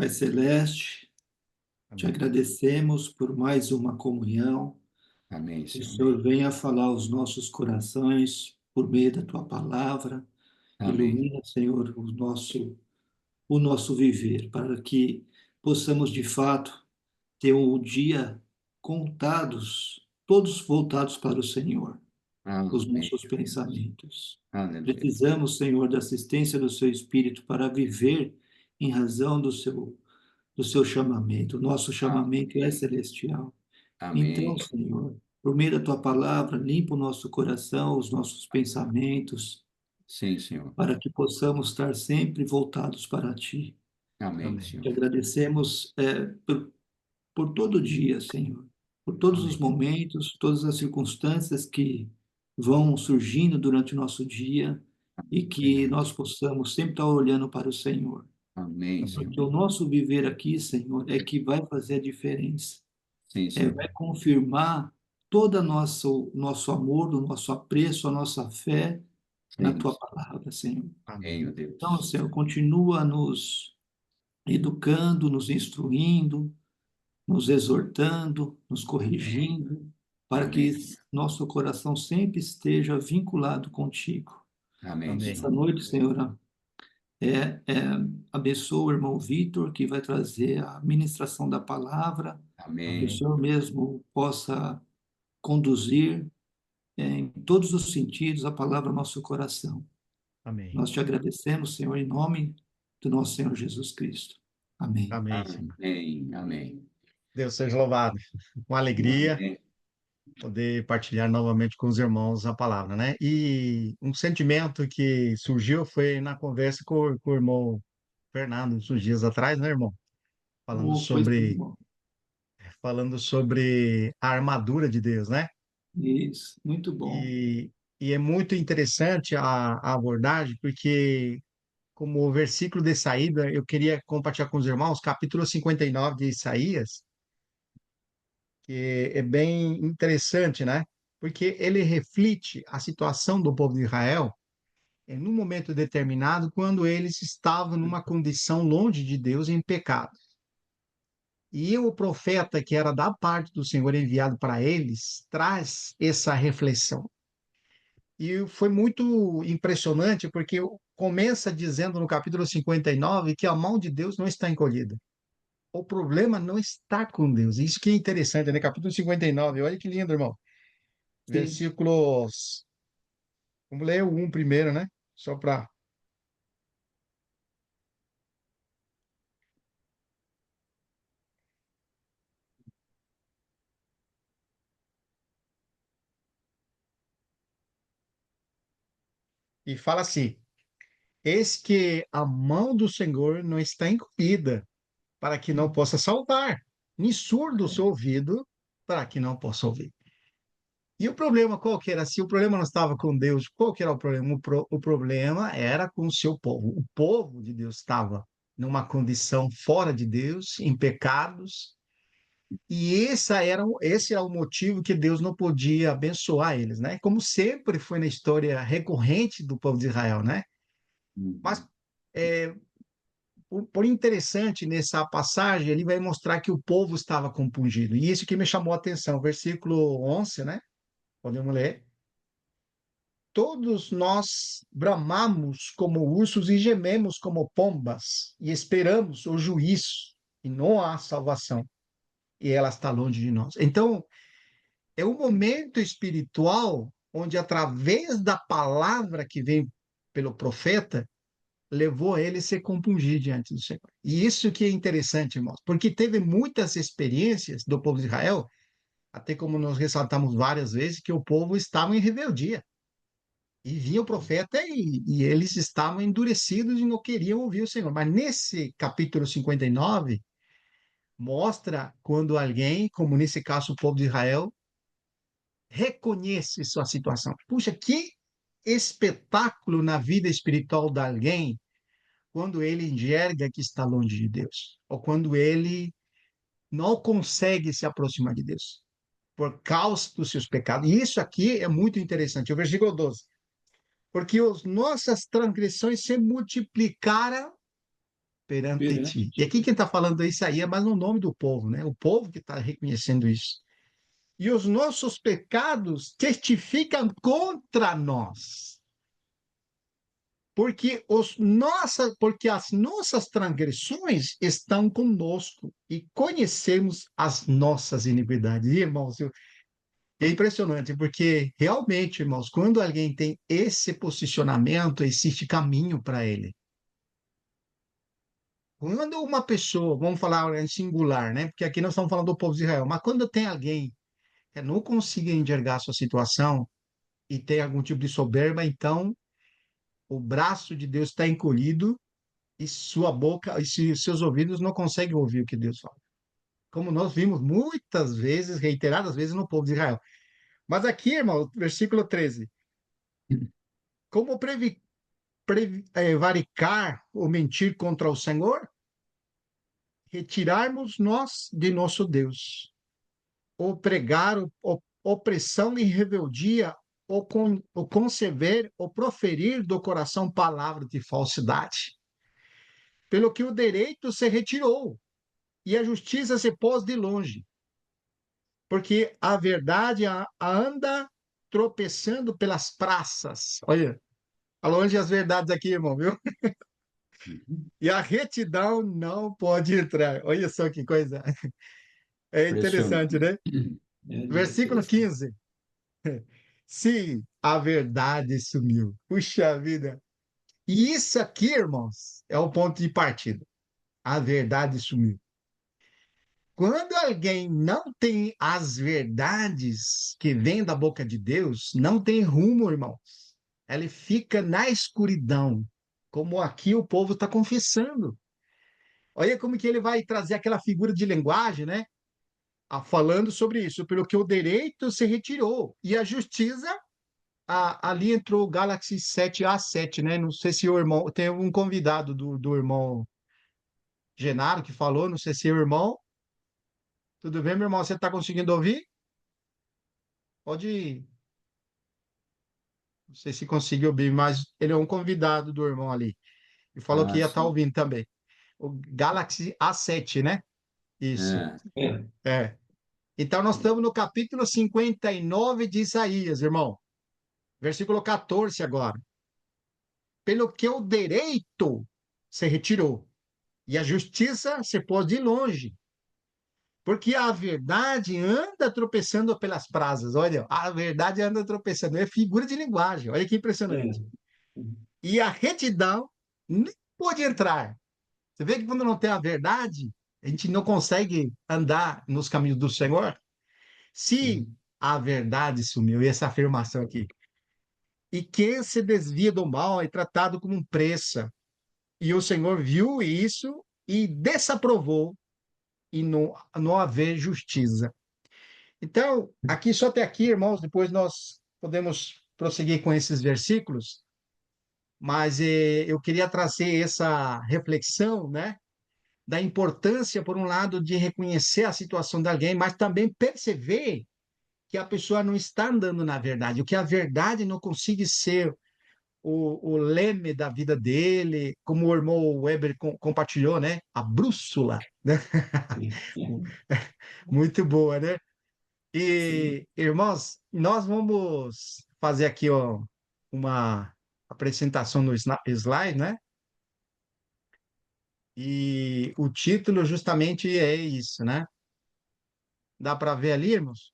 Pai Celeste, te Amém. agradecemos por mais uma comunhão. Amém, Que o Senhor. Senhor venha falar aos nossos corações por meio da tua palavra. Amém. Ilumina, Senhor, o nosso viver, para que possamos de fato ter o dia contados, todos voltados para o Senhor, os Amém, nossos meu Deus. pensamentos. Aleluia. Precisamos, Senhor, da assistência do Seu Espírito para viver em razão do seu chamamento. O nosso chamamento é Amém. celestial. Amém. Então, Senhor, por meio da tua palavra, limpa o nosso coração, os nossos pensamentos, Sim, Senhor. para que possamos estar sempre voltados para ti. Amém, Amém. Te Senhor. agradecemos por todo dia, Senhor, por todos os Amém. momentos, todas as circunstâncias que vão surgindo durante o nosso dia e que Verdade. nós possamos sempre estar olhando para o Senhor. Amém, Amém. Senhor. Porque o nosso viver aqui, Senhor, é que vai fazer a diferença. Sim, Senhor. Vai confirmar todo nosso amor, o nosso apreço, a nossa fé na Sim, tua palavra, Senhor. Amém, Amém. meu Então, Deus. Senhor, continua nos educando, nos instruindo, nos exortando, nos corrigindo, para que Amém. nosso coração sempre esteja vinculado contigo. Amém, Amém. Essa Senhor. noite, Senhor, é, é, abençoa o irmão Vitor, que vai trazer a ministração da palavra, que o Amém. Amém. Senhor mesmo possa conduzir em todos os sentidos a palavra ao nosso coração. Amém. Nós te agradecemos, Senhor, em nome do nosso Senhor Jesus Cristo. Amém. Amém, Senhor. Amém. Amém. Deus seja louvado. Com alegria Amém. poder partilhar novamente com os irmãos a palavra, né? E um sentimento que surgiu foi na conversa com o irmão Fernando, uns dias atrás, né, irmão? Falando Oh, coisa sobre, boa. falando sobre a armadura de Deus, né? Isso, muito bom. E, e é muito interessante a abordagem, porque como o versículo de saída, eu queria compartilhar com os irmãos, capítulo 59 de Isaías, que é bem interessante, né? Porque ele reflete a situação do povo de Israel em um momento determinado, quando eles estavam numa condição longe de Deus em pecado. E o profeta, que era da parte do Senhor enviado para eles, traz essa reflexão. E foi muito impressionante, porque começa dizendo no capítulo 59 que a mão de Deus não está encolhida. O problema não está com Deus. Isso que é interessante, né? Capítulo 59. Olha que lindo, irmão. Sim. Versículos. Vamos ler o 1 primeiro, né? Só para. E fala assim: Eis que a mão do Senhor não está encolhida, para que não possa salvar, nem surdo o seu ouvido, para que não possa ouvir. E o problema qual que era? Se o problema não estava com Deus, qual que era o problema? O problema era com o seu povo. O povo de Deus estava numa condição fora de Deus, em pecados, e esse era o motivo que Deus não podia abençoar eles, né? Como sempre foi na história recorrente do povo de Israel, né? Mas Uhum. é, por interessante nessa passagem, ele vai mostrar que o povo estava compungido. E isso que me chamou a atenção, versículo 11, né? Podemos ler. Todos nós bramamos como ursos e gememos como pombas, e esperamos o juízo, e não há salvação, e ela está longe de nós. Então, é um momento espiritual onde, através da palavra que vem pelo profeta, levou ele a se compungir diante do Senhor. E isso que é interessante, irmãos, porque teve muitas experiências do povo de Israel, até como nós ressaltamos várias vezes, que o povo estava em rebeldia. E vinha o profeta e eles estavam endurecidos e não queriam ouvir o Senhor. Mas nesse capítulo 59, mostra quando alguém, como nesse caso o povo de Israel, reconhece sua situação. Puxa, que espetáculo na vida espiritual de alguém quando ele enxerga que está longe de Deus, ou quando ele não consegue se aproximar de Deus por causa dos seus pecados. E isso aqui é muito interessante. O versículo 12. Porque as nossas transgressões se multiplicaram perante Perante ti. E aqui quem está falando isso aí é mais no nome do povo, né? O povo que está reconhecendo isso. E os nossos pecados testificam contra nós. Porque as nossas transgressões estão conosco e conhecemos as nossas iniquidades. E, irmãos, é impressionante, porque realmente, irmãos, quando alguém tem esse posicionamento, existe caminho para ele. Quando uma pessoa, vamos falar em singular, né? Porque aqui nós estamos falando do povo de Israel, mas quando tem alguém que não consiga enxergar a sua situação e tem algum tipo de soberba, então o braço de Deus está encolhido e sua boca e seus ouvidos não conseguem ouvir o que Deus fala. Como nós vimos muitas vezes, reiteradas vezes no povo de Israel. Mas aqui, irmão, versículo 13. Como prevaricar ou mentir contra o Senhor? Retirarmos nós de nosso Deus, ou pregar opressão e rebeldia, ou conceber, ou proferir do coração palavras de falsidade. Pelo que o direito se retirou, e a justiça se pôs de longe, porque a verdade anda tropeçando pelas praças. Olha, a longe as verdades aqui, irmão, viu? Uhum. E a retidão não pode entrar. Olha só que coisa. É interessante, Impressionante. né? Versículo interessante. 15. Sim, a verdade sumiu. Puxa vida. E isso aqui, irmãos, é o ponto de partida. A verdade sumiu. Quando alguém não tem as verdades que vêm da boca de Deus, não tem rumo, irmãos. Ele fica na escuridão, como aqui o povo está confessando. Olha como que ele vai trazer aquela figura de linguagem, né? Falando sobre isso, pelo que o direito se retirou e a justiça, ali entrou o Galaxy 7A7, né? Não sei se o irmão, tem um convidado do irmão Genaro que falou, não sei se é o irmão. Tudo bem, meu irmão? Você está conseguindo ouvir? Pode, não sei se conseguiu ouvir, mas ele é um convidado do irmão ali. E falou que Ah, ia estar sim. ouvindo também. O Galaxy A7, né? Isso. É. É, É. Então, nós estamos no capítulo 59 de Isaías, irmão. Versículo 14 agora. Pelo que o direito se retirou e a justiça se pôs de longe, porque a verdade anda tropeçando pelas praças. Olha, a verdade anda tropeçando. É figura de linguagem. Olha que impressionante. é. E a retidão nem pode entrar. Você vê que quando não tem a verdade, a gente não consegue andar nos caminhos do Senhor. Se Sim. a verdade sumiu, e essa afirmação aqui, e quem se desvia do mal é tratado como um presa. E o Senhor viu isso e desaprovou e não haver justiça. Então, aqui só até aqui, irmãos, depois nós podemos prosseguir com esses versículos, mas eu queria trazer essa reflexão, né, da importância, por um lado, de reconhecer a situação de alguém, mas também perceber que a pessoa não está andando na verdade, o que a verdade não consiga ser o leme da vida dele, como o irmão Weber compartilhou, né? A brússola, né? Muito boa, né? Sim. E, irmãos, nós vamos fazer aqui ó, uma apresentação no slide, né? E o título justamente é isso, né? Dá para ver ali, irmãos?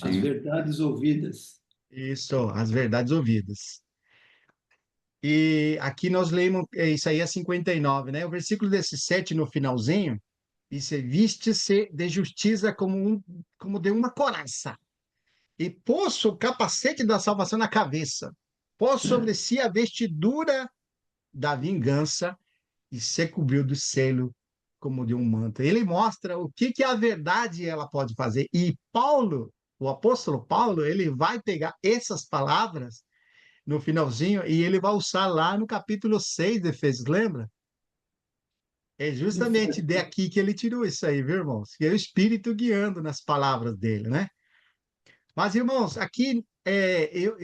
As Sim. verdades ouvidas. Isso, as verdades ouvidas. E aqui nós lemos, isso aí é 59, né? O versículo 17 no finalzinho, diz: viste-se de justiça como de uma coraça, e pôs o capacete da salvação na cabeça, pôs sobre si a vestidura da vingança e se cobriu do selo como de um manto. Ele mostra o que a verdade ela pode fazer. E Paulo, o apóstolo Paulo, ele vai pegar essas palavras no finalzinho e ele vai usar lá no capítulo 6 de Efésios, lembra? É De justamente fato. daqui que ele tirou isso aí, viu, irmãos? Que é o Espírito guiando nas palavras dele, né? Mas, irmãos, aqui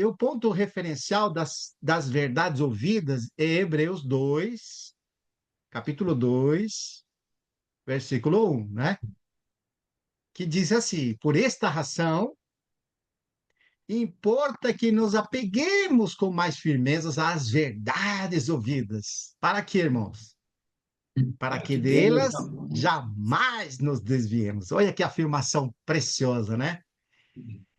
o ponto referencial das verdades ouvidas é Hebreus 2, capítulo 2, versículo 1, né? Que diz assim: por esta razão, importa que nos apeguemos com mais firmeza às verdades ouvidas. Para quê, irmãos? Para Para que que delas delas jamais. jamais nos desviemos. Olha que afirmação preciosa, né?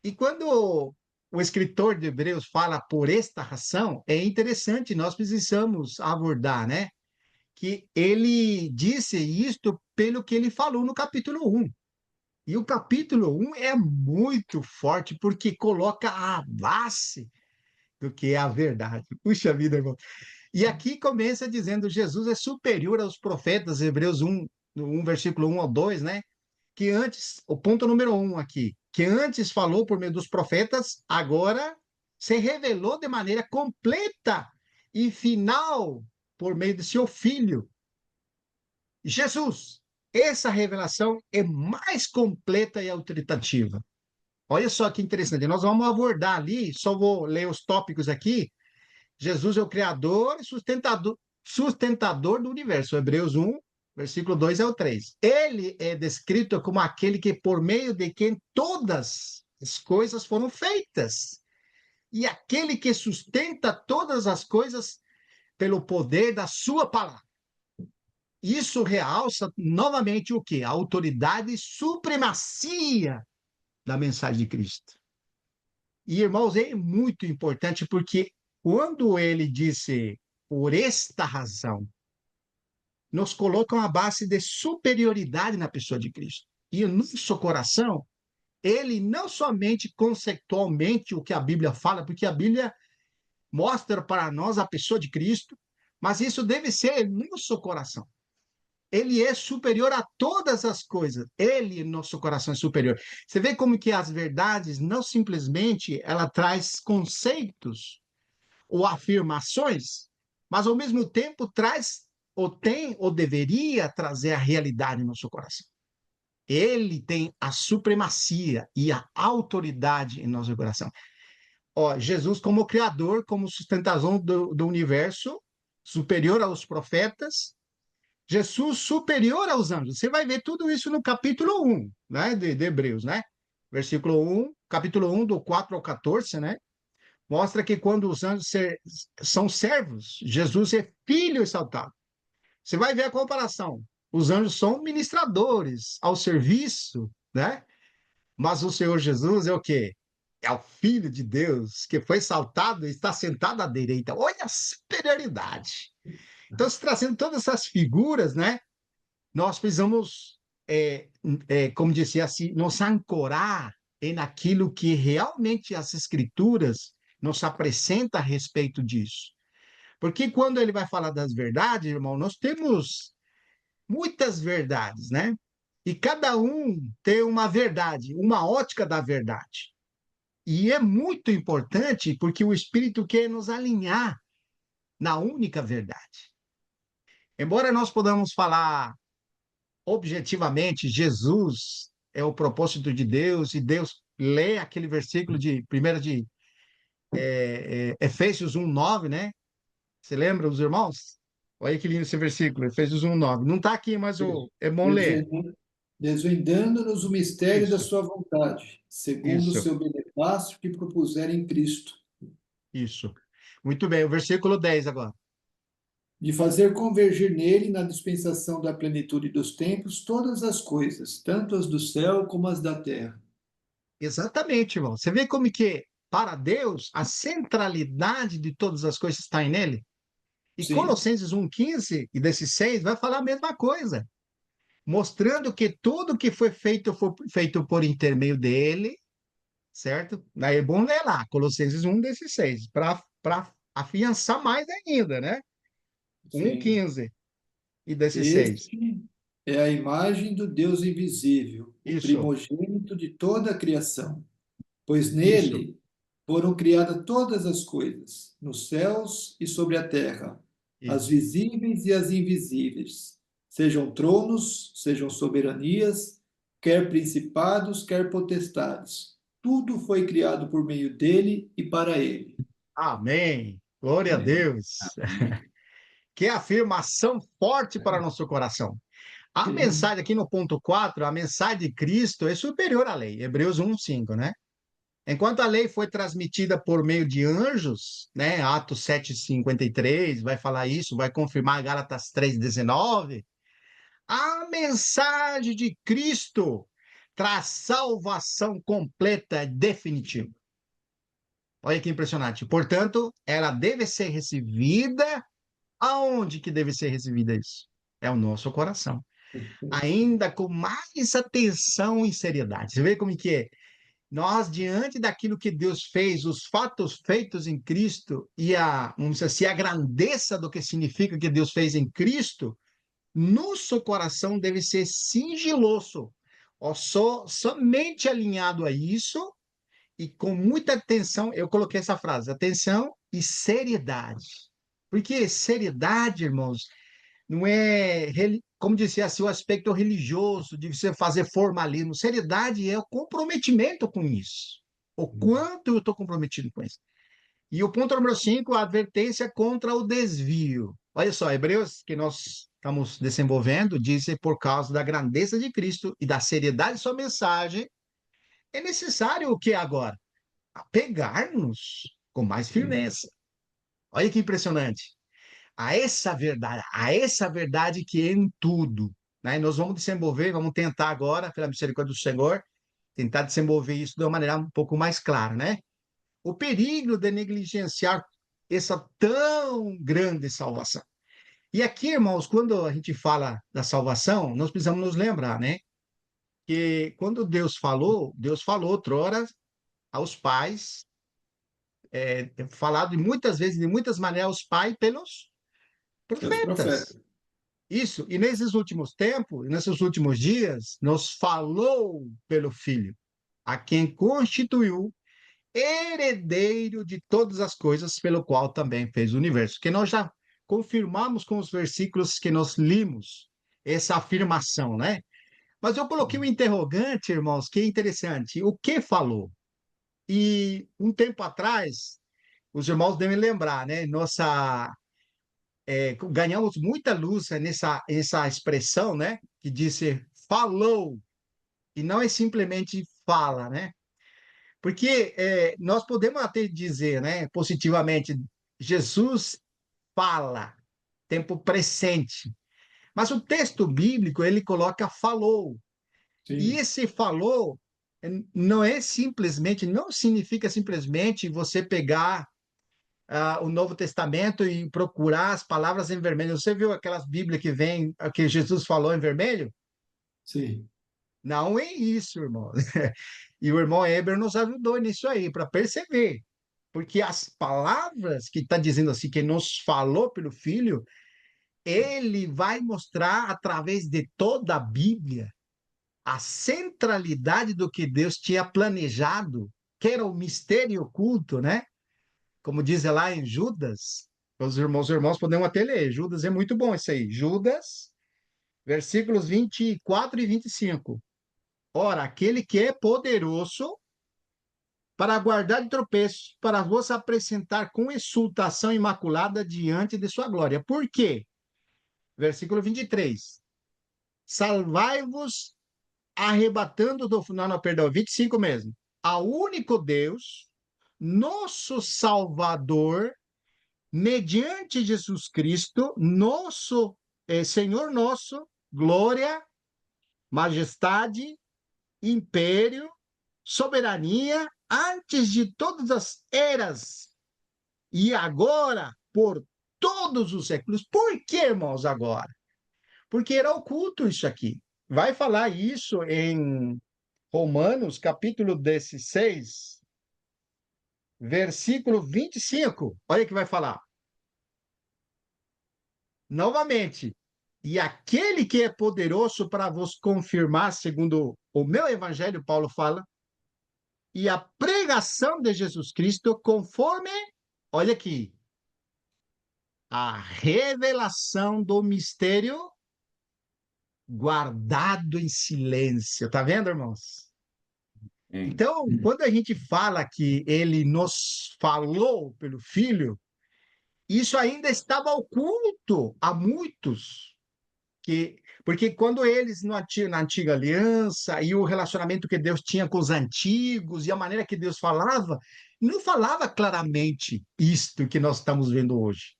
E quando o escritor de Hebreus fala por esta razão, é interessante, nós precisamos abordar, né? Que ele disse isto pelo que ele falou no capítulo 1. E o capítulo 1 é muito forte, porque coloca a base do que é a verdade. Puxa vida, irmão. E aqui começa dizendo: Jesus é superior aos profetas, Hebreus 1, 1 versículo 1 ao 2, né? Que antes, o ponto número 1 aqui, que antes falou por meio dos profetas, agora se revelou de maneira completa e final por meio de seu Filho, Jesus. Essa revelação é mais completa e autoritativa. Olha só que interessante. Nós vamos abordar ali, só vou ler os tópicos aqui. Jesus é o Criador e sustentador do universo. Hebreus 1, versículo 2 ao 3. Ele é descrito como aquele que, por meio de quem todas as coisas foram feitas, e aquele que sustenta todas as coisas pelo poder da sua palavra. Isso realça novamente o quê? A autoridade e supremacia da mensagem de Cristo. E, irmãos, é muito importante porque quando ele disse por esta razão, nos coloca uma base de superioridade na pessoa de Cristo. E o nosso coração, ele não somente conceitualmente o que a Bíblia fala, porque a Bíblia mostra para nós a pessoa de Cristo, mas isso deve ser nosso coração. Ele é superior a todas as coisas. Ele, nosso coração, é superior. Você vê como que as verdades não simplesmente ela traz conceitos ou afirmações, mas ao mesmo tempo traz ou tem ou deveria trazer a realidade no seu coração. Ele tem a supremacia e a autoridade em nosso coração. Ó, Jesus como criador, como sustentador do universo, superior aos profetas, Jesus superior aos anjos. Você vai ver tudo isso no capítulo 1, né, de Hebreus, né? Versículo 1, capítulo 1, do 4 ao 14, né? Mostra que quando os anjos são servos, Jesus é filho exaltado. Você vai ver a comparação. Os anjos são ministradores ao serviço, né? Mas o Senhor Jesus é o quê? É o Filho de Deus que foi exaltado e está sentado à direita. Olha a superioridade. Então, se trazendo todas essas figuras, né? Nós precisamos, como disse assim, nos ancorar naquilo que realmente as Escrituras nos apresenta a respeito disso. Porque quando ele vai falar das verdades, irmão, nós temos muitas verdades, né? E cada um tem uma verdade, uma ótica da verdade. E é muito importante porque o Espírito quer nos alinhar na única verdade. Embora nós podamos falar objetivamente, Jesus é o propósito de Deus, e Deus lê aquele versículo de 1 de Efésios 1:9, né? Você lembra, os irmãos? Olha que lindo esse versículo, Efésios 1:9. Não está aqui, mas é bom ler. Desvendando-nos o mistério da Isso, sua vontade, segundo o isso, seu beneplácito que propuser em Cristo, isso. Muito bem, o versículo 10 agora. de fazer convergir nele, na dispensação da plenitude dos tempos, todas as coisas, tanto as do céu como as da terra. Exatamente, irmão. Você vê como que, para Deus, a centralidade de todas as coisas está em nele? E Sim, Colossenses 1:15 e desses 6 vai falar a mesma coisa, mostrando que tudo que foi feito por intermédio dele, certo? Daí é bom ler lá, Colossenses 1:16, para afiançar mais ainda, né? sim. 1:15 e 16. Este é a imagem do Deus invisível, o Isso, primogênito de toda a criação, pois isso, nele foram criadas todas as coisas, nos céus e sobre a terra, as isso. visíveis e as invisíveis, sejam tronos, sejam soberanias, quer principados, quer potestades. Tudo foi criado por meio dele e para ele. Amém. Glória a Amém. Deus. Que afirmação forte para nosso coração. A mensagem aqui no ponto 4, a mensagem de Cristo é superior à lei, Hebreus 1:5, né? Enquanto a lei foi transmitida por meio de anjos, né? Atos 7:53 vai falar isso, vai confirmar Gálatas 3:19. A mensagem de Cristo traz salvação completa e definitiva. Olha que impressionante. Portanto, ela deve ser recebida. Aonde que deve ser recebida isso? É o nosso coração. Ainda com mais atenção e seriedade. Você vê como que é? Nós, diante daquilo que Deus fez, os fatos feitos em Cristo e vamos dizer assim, a grandeza do que significa que Deus fez em Cristo, nosso coração deve ser sigiloso, ó, somente alinhado a isso e com muita atenção. Eu coloquei essa frase: atenção e seriedade. Porque seriedade, irmãos, não é, como dizia assim, o aspecto religioso de você fazer formalismo. Seriedade é o comprometimento com isso. O quanto eu estou comprometido com isso. E o ponto número 5, a advertência contra o desvio. Olha só, Hebreus, que nós estamos desenvolvendo, diz que por causa da grandeza de Cristo e da seriedade de sua mensagem, é necessário o que agora? Apegar-nos com mais firmeza. Olha que impressionante. A essa verdade que é em tudo. Né? Nós vamos desenvolver, vamos tentar agora, pela misericórdia do Senhor, tentar desenvolver isso de uma maneira um pouco mais clara, né? O perigo de negligenciar essa tão grande salvação. E aqui, irmãos, quando a gente fala da salvação, nós precisamos nos lembrar, né? Que quando Deus falou outrora aos pais, falado muitas vezes, de muitas maneiras aos pais pelos Pelos profetas. profetas. Isso, e nesses últimos tempos, nesses últimos dias, nos falou pelo Filho, a quem constituiu herdeiro de todas as coisas, pelo qual também fez o universo. Que nós já confirmamos com os versículos que nós limos essa afirmação, né? Mas eu coloquei um interrogante, irmãos, que é interessante. O que falou? E um tempo atrás, os irmãos devem lembrar, né? Ganhamos muita luz nessa expressão, né? Que disse falou, e não é simplesmente fala, né? Porque nós podemos até dizer, né, positivamente, Jesus fala, tempo presente. Mas o texto bíblico, ele coloca falou. E Sim. esse falou não é simplesmente, não significa simplesmente você pegar o Novo Testamento e procurar as palavras em vermelho. Você viu aquelas Bíblias que vem, que Jesus falou em vermelho? Sim. Não é isso, irmão. E o irmão Eber nos ajudou nisso aí, para perceber. Porque as palavras que está dizendo assim, que nos falou pelo Filho, ele vai mostrar através de toda a Bíblia a centralidade do que Deus tinha planejado, que era o mistério oculto, né? Como diz lá em Judas, os irmãos podem até ler, Judas é muito bom isso aí. Judas, versículos 24 e 25. Ora, aquele que é poderoso para guardar de tropeço, para vos apresentar com exultação imaculada diante de sua glória. Por quê? Versículo 23. Salvai-vos arrebatando do... Não, não, perdão, 25 mesmo. Ao único Deus, nosso Salvador, mediante Jesus Cristo, nosso Senhor nosso, glória, majestade, império, soberania, antes de todas as eras, e agora, por todos os séculos. Por que, irmãos, agora? Porque era oculto isso aqui. Vai falar isso em Romanos, capítulo 16, versículo 25. Olha que vai falar. Novamente, e aquele que é poderoso para vos confirmar, segundo o meu evangelho, Paulo fala, e a pregação de Jesus Cristo, conforme, olha aqui, a revelação do mistério guardado em silêncio. Tá vendo, irmãos? Sim. Então, quando a gente fala que ele nos falou pelo Filho, Isso ainda estava oculto a muitos, porque quando eles na antiga aliança e o relacionamento que Deus tinha com os antigos e a maneira que Deus falava, não falava claramente isto que nós estamos vendo hoje.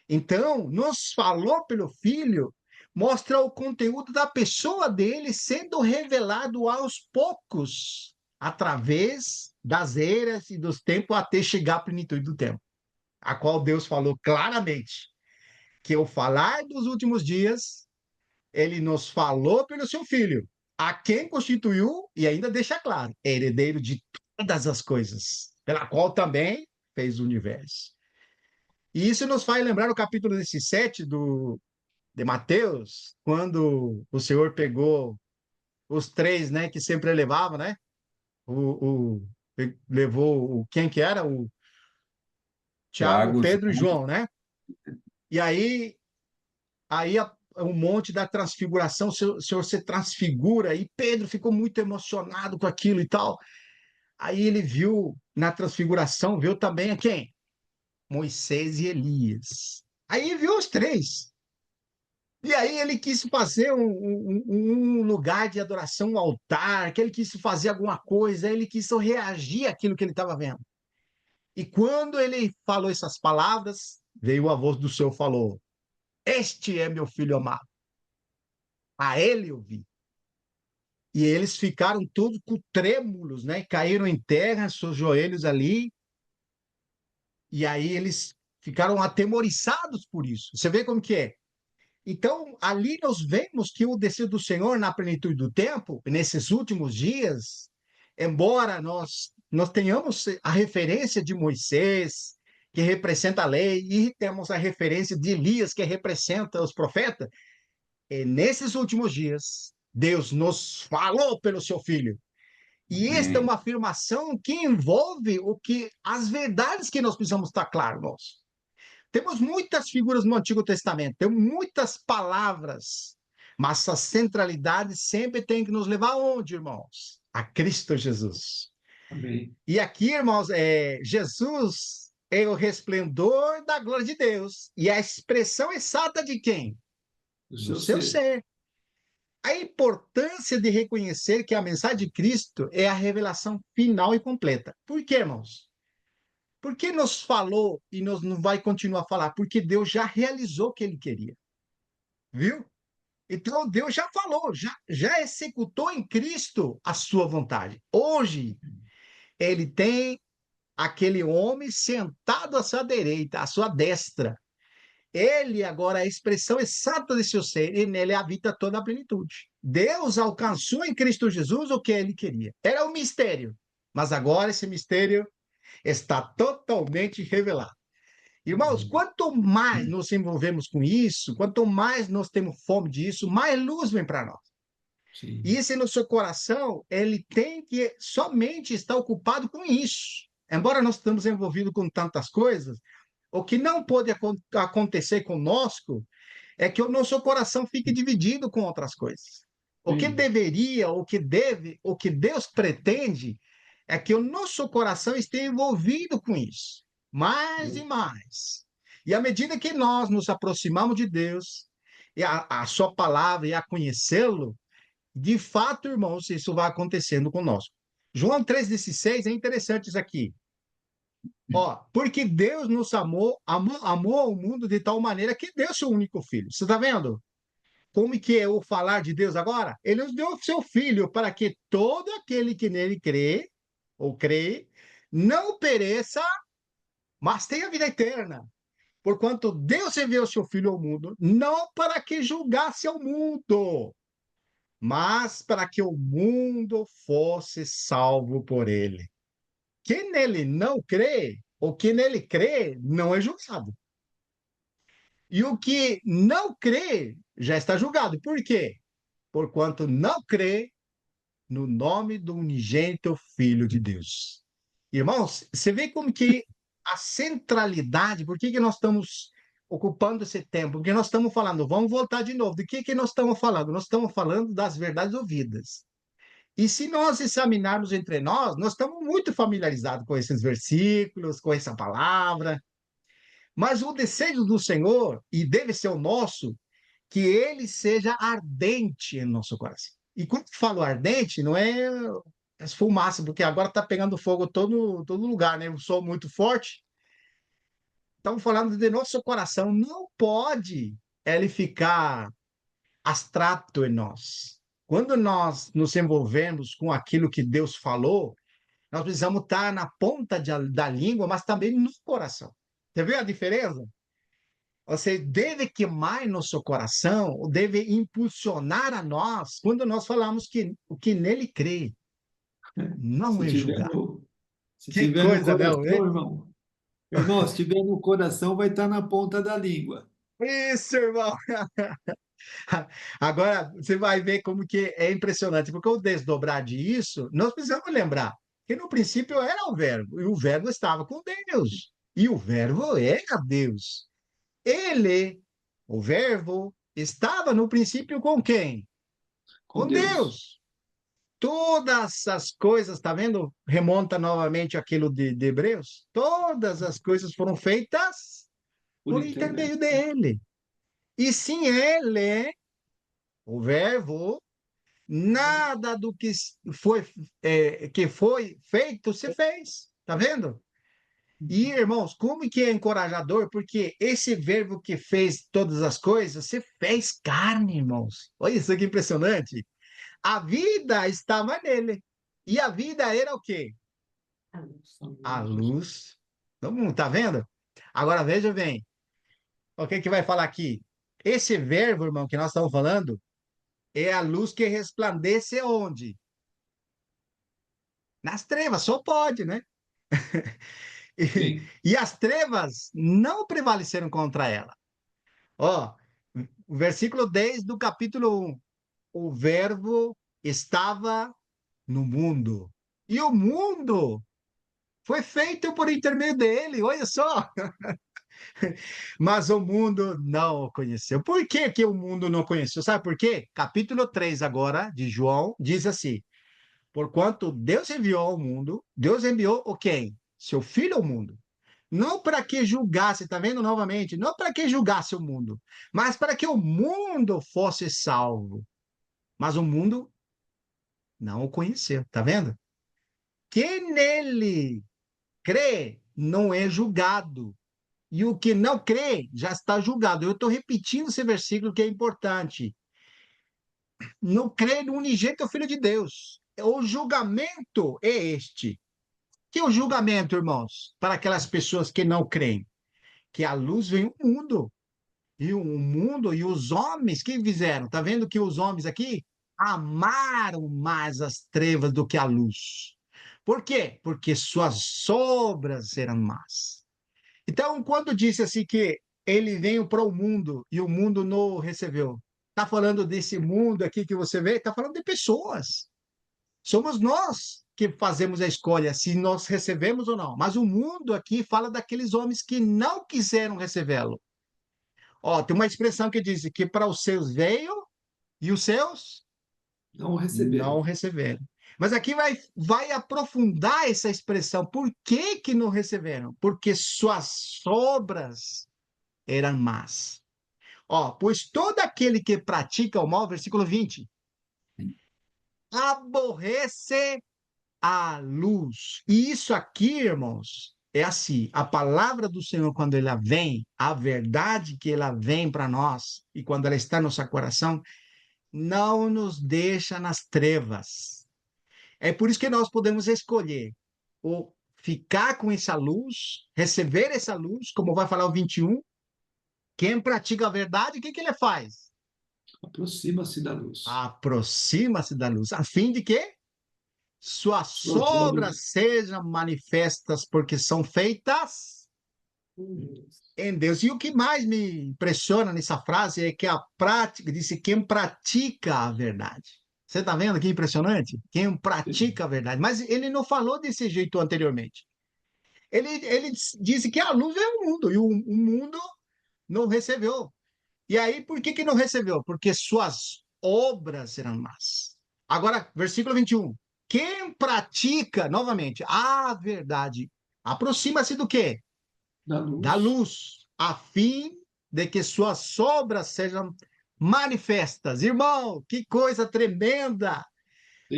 Então, nos falou pelo Filho, mostra o conteúdo da pessoa dele sendo revelado aos poucos, através das eras e dos tempos, até chegar à plenitude do tempo, a qual Deus falou claramente que o falar dos últimos dias, ele nos falou pelo seu Filho, a quem constituiu, e ainda deixa claro, herdeiro de todas as coisas, pela qual também fez o universo. E isso nos faz lembrar o capítulo 17 de Mateus, quando o Senhor pegou os três, né, que sempre levava, né? Levou quem que era? O Tiago, Tiago, Pedro e João, João, né? E aí o monte da transfiguração, o Senhor se transfigura, e Pedro ficou muito emocionado com aquilo e tal. Aí ele viu na transfiguração, viu também a quem? Moisés e Elias. Aí viu os três. E aí ele quis fazer um lugar de adoração, um altar, que ele quis fazer alguma coisa, ele quis reagir àquilo que ele estava vendo. E quando ele falou essas palavras, veio a voz do Senhor e falou: Este é meu filho amado, a ele eu vi. E eles ficaram todos com trêmulos, né? Caíram em terra, seus joelhos ali, e aí eles ficaram atemoriçados por isso. Você vê como que é? Então, ali nós vemos que o descer do Senhor na plenitude do tempo, nesses últimos dias, embora nós tenhamos a referência de Moisés, que representa a lei, e temos a referência de Elias, que representa os profetas, e nesses últimos dias, Deus nos falou pelo seu filho. E esta é amém. uma afirmação que envolve as verdades que nós precisamos estar claros. Temos muitas figuras no Antigo Testamento, temos muitas palavras, mas a centralidade sempre tem que nos levar aonde, irmãos? A Cristo Jesus. Amém. E aqui, irmãos, Jesus é o resplendor da glória de Deus e a expressão exata de quem? O Do seu seu ser. ser. A importância de reconhecer que a mensagem de Cristo é a revelação final e completa. Por quê, irmãos? Porque nos falou e nos não vai continuar a falar? Porque Deus já realizou o que ele queria, viu? Então Deus já falou, já executou em Cristo a sua vontade. Hoje, ele tem aquele homem sentado à sua direita, à sua destra. Ele agora é a expressão exata de seu ser e nele habita toda a plenitude. Deus alcançou em Cristo Jesus o que ele queria. Era um mistério, mas agora esse mistério está totalmente revelado. Irmãos, Amém. quanto mais nos envolvemos com isso, quanto mais nós temos fome disso, mais luz vem para nós. E Sim. esse no seu coração, ele tem que somente estar ocupado com isso. Embora nós estamos envolvidos com tantas coisas, o que não pode acontecer conosco é que o nosso coração fique dividido com outras coisas. O que Sim. deveria, o que deve, o que Deus pretende é que o nosso coração esteja envolvido com isso, mais e mais. E à medida que nós nos aproximamos de Deus, e a sua palavra e a conhecê-lo, de fato, irmãos, isso vai acontecendo conosco. João 3,16 é interessante isso aqui. Ó, porque Deus nos amou ao mundo de tal maneira que deu seu único filho. Você está vendo? Como que é o falar de Deus agora? Ele nos deu o seu filho para que todo aquele que nele crê, ou crê, não pereça, mas tenha vida eterna. Porquanto Deus enviou o seu filho ao mundo, não para que julgasse ao mundo, mas para que o mundo fosse salvo por ele. Quem nele não crê, ou quem nele crê, não é julgado. E o que não crê já está julgado. Por quê? Porquanto não crê no nome do unigênito Filho de Deus. Irmãos, você vê como que a centralidade, por que nós estamos ocupando esse tempo? Porque nós estamos falando, vamos voltar de novo, do que nós estamos falando? Nós estamos falando das verdades ouvidas. E se nós examinarmos entre nós, nós estamos muito familiarizados com esses versículos, com essa palavra, Mas o desejo do Senhor, e deve ser o nosso, que ele seja ardente em nosso coração. E quando falo ardente, não é as fumaças, porque agora está pegando fogo todo lugar, né? O sol muito forte. Estamos falando de nosso coração. Não pode ele ficar abstrato em nós. Quando nós nos envolvemos com aquilo que Deus falou, nós precisamos estar na ponta da língua, mas também no coração. Você vê a diferença? Você deve queimar em nosso coração, deve impulsionar a nós quando nós falamos que o que nele crê não Se é tiver julgar. no, se Que tiver no coisa, não é? coração, irmão. Irmão, se tiver no coração, vai estar na ponta da língua. Isso, irmão. Agora, você vai ver como que é impressionante, porque o desdobrar disso, nós precisamos lembrar que no princípio era o verbo, e o verbo estava com Deus, e o verbo era Deus. Ele, o verbo, estava no princípio com quem? Com Com Deus. Deus. Todas as coisas, tá vendo? Remonta novamente aquilo de Hebreus. Todas as coisas foram feitas Por por internet. intermédio dele. E sim, ele, o verbo, nada do que foi feito se fez. Tá vendo? E, irmãos, como que é encorajador, porque esse verbo que fez todas as coisas, se fez carne, irmãos. Olha isso que impressionante. A vida estava nele. E a vida era o quê? A luz. Todo mundo tá vendo? Agora veja bem. O que que vai falar aqui? Esse verbo, irmão, que nós estamos falando, é a luz que resplandece onde? Nas trevas, só pode, né? Sim. E as trevas não prevaleceram contra ela. Ó, o versículo 10 do capítulo 1. O verbo estava no mundo. E o mundo foi feito por intermédio dele, olha só. Mas o mundo não o conheceu. Por que que o mundo não conheceu? Sabe por quê? Capítulo 3 agora, de João, diz assim: porquanto Deus enviou ao mundo, Deus enviou o quem? Seu Filho ao mundo. Não para que julgasse, tá vendo novamente? Não para que julgasse o mundo, mas para que o mundo fosse salvo. Mas o mundo não o conheceu, tá vendo? Quem nele crê não é julgado. E o que não crê já está julgado. Eu estou repetindo esse versículo que é importante. Não crê no unigênito Filho de Deus. O julgamento é este. Que é o julgamento, irmãos, para aquelas pessoas que não creem? Que a luz vem ao mundo. E o mundo e os homens que fizeram? Tá vendo que os homens aqui amaram mais as trevas do que a luz. Por quê? Porque suas obras eram más. Então, quando disse assim que ele veio para o mundo e o mundo não o recebeu, está falando desse mundo aqui que você vê, está falando de pessoas. Somos nós que fazemos a escolha se nós recebemos ou não. Mas o mundo aqui fala daqueles homens que não quiseram recebê-lo. Ó, tem uma expressão que diz que para os seus veio e os seus Não o não receberam. receberam. Mas aqui vai aprofundar essa expressão. Por que que não receberam? Porque suas obras eram más. Ó, pois todo aquele que pratica o mal, versículo 20, aborrece a luz. E isso aqui, irmãos, é assim, a palavra do Senhor, quando ela vem, a verdade que ela vem para nós, e quando ela está no nosso coração, não nos deixa nas trevas. É por isso que nós podemos escolher ou ficar com essa luz, receber essa luz, como vai falar o 21. Quem pratica a verdade, o que que ele faz? Aproxima-se da luz. Aproxima-se da luz, a fim de que suas Suas obras. obras sejam manifestas, porque são feitas em Deus. E o que mais me impressiona nessa frase é que a prática, disse quem pratica a verdade. Você está vendo que impressionante? Quem pratica a verdade. Mas ele não falou desse jeito anteriormente. Ele disse que a luz é o mundo, e o mundo não recebeu. E aí, por que que não recebeu? Porque suas obras eram más. Agora, versículo 21. Quem pratica, novamente, a verdade, aproxima-se do quê? Da Da luz. luz, a fim de que suas obras sejam manifestas. Irmão, que coisa tremenda!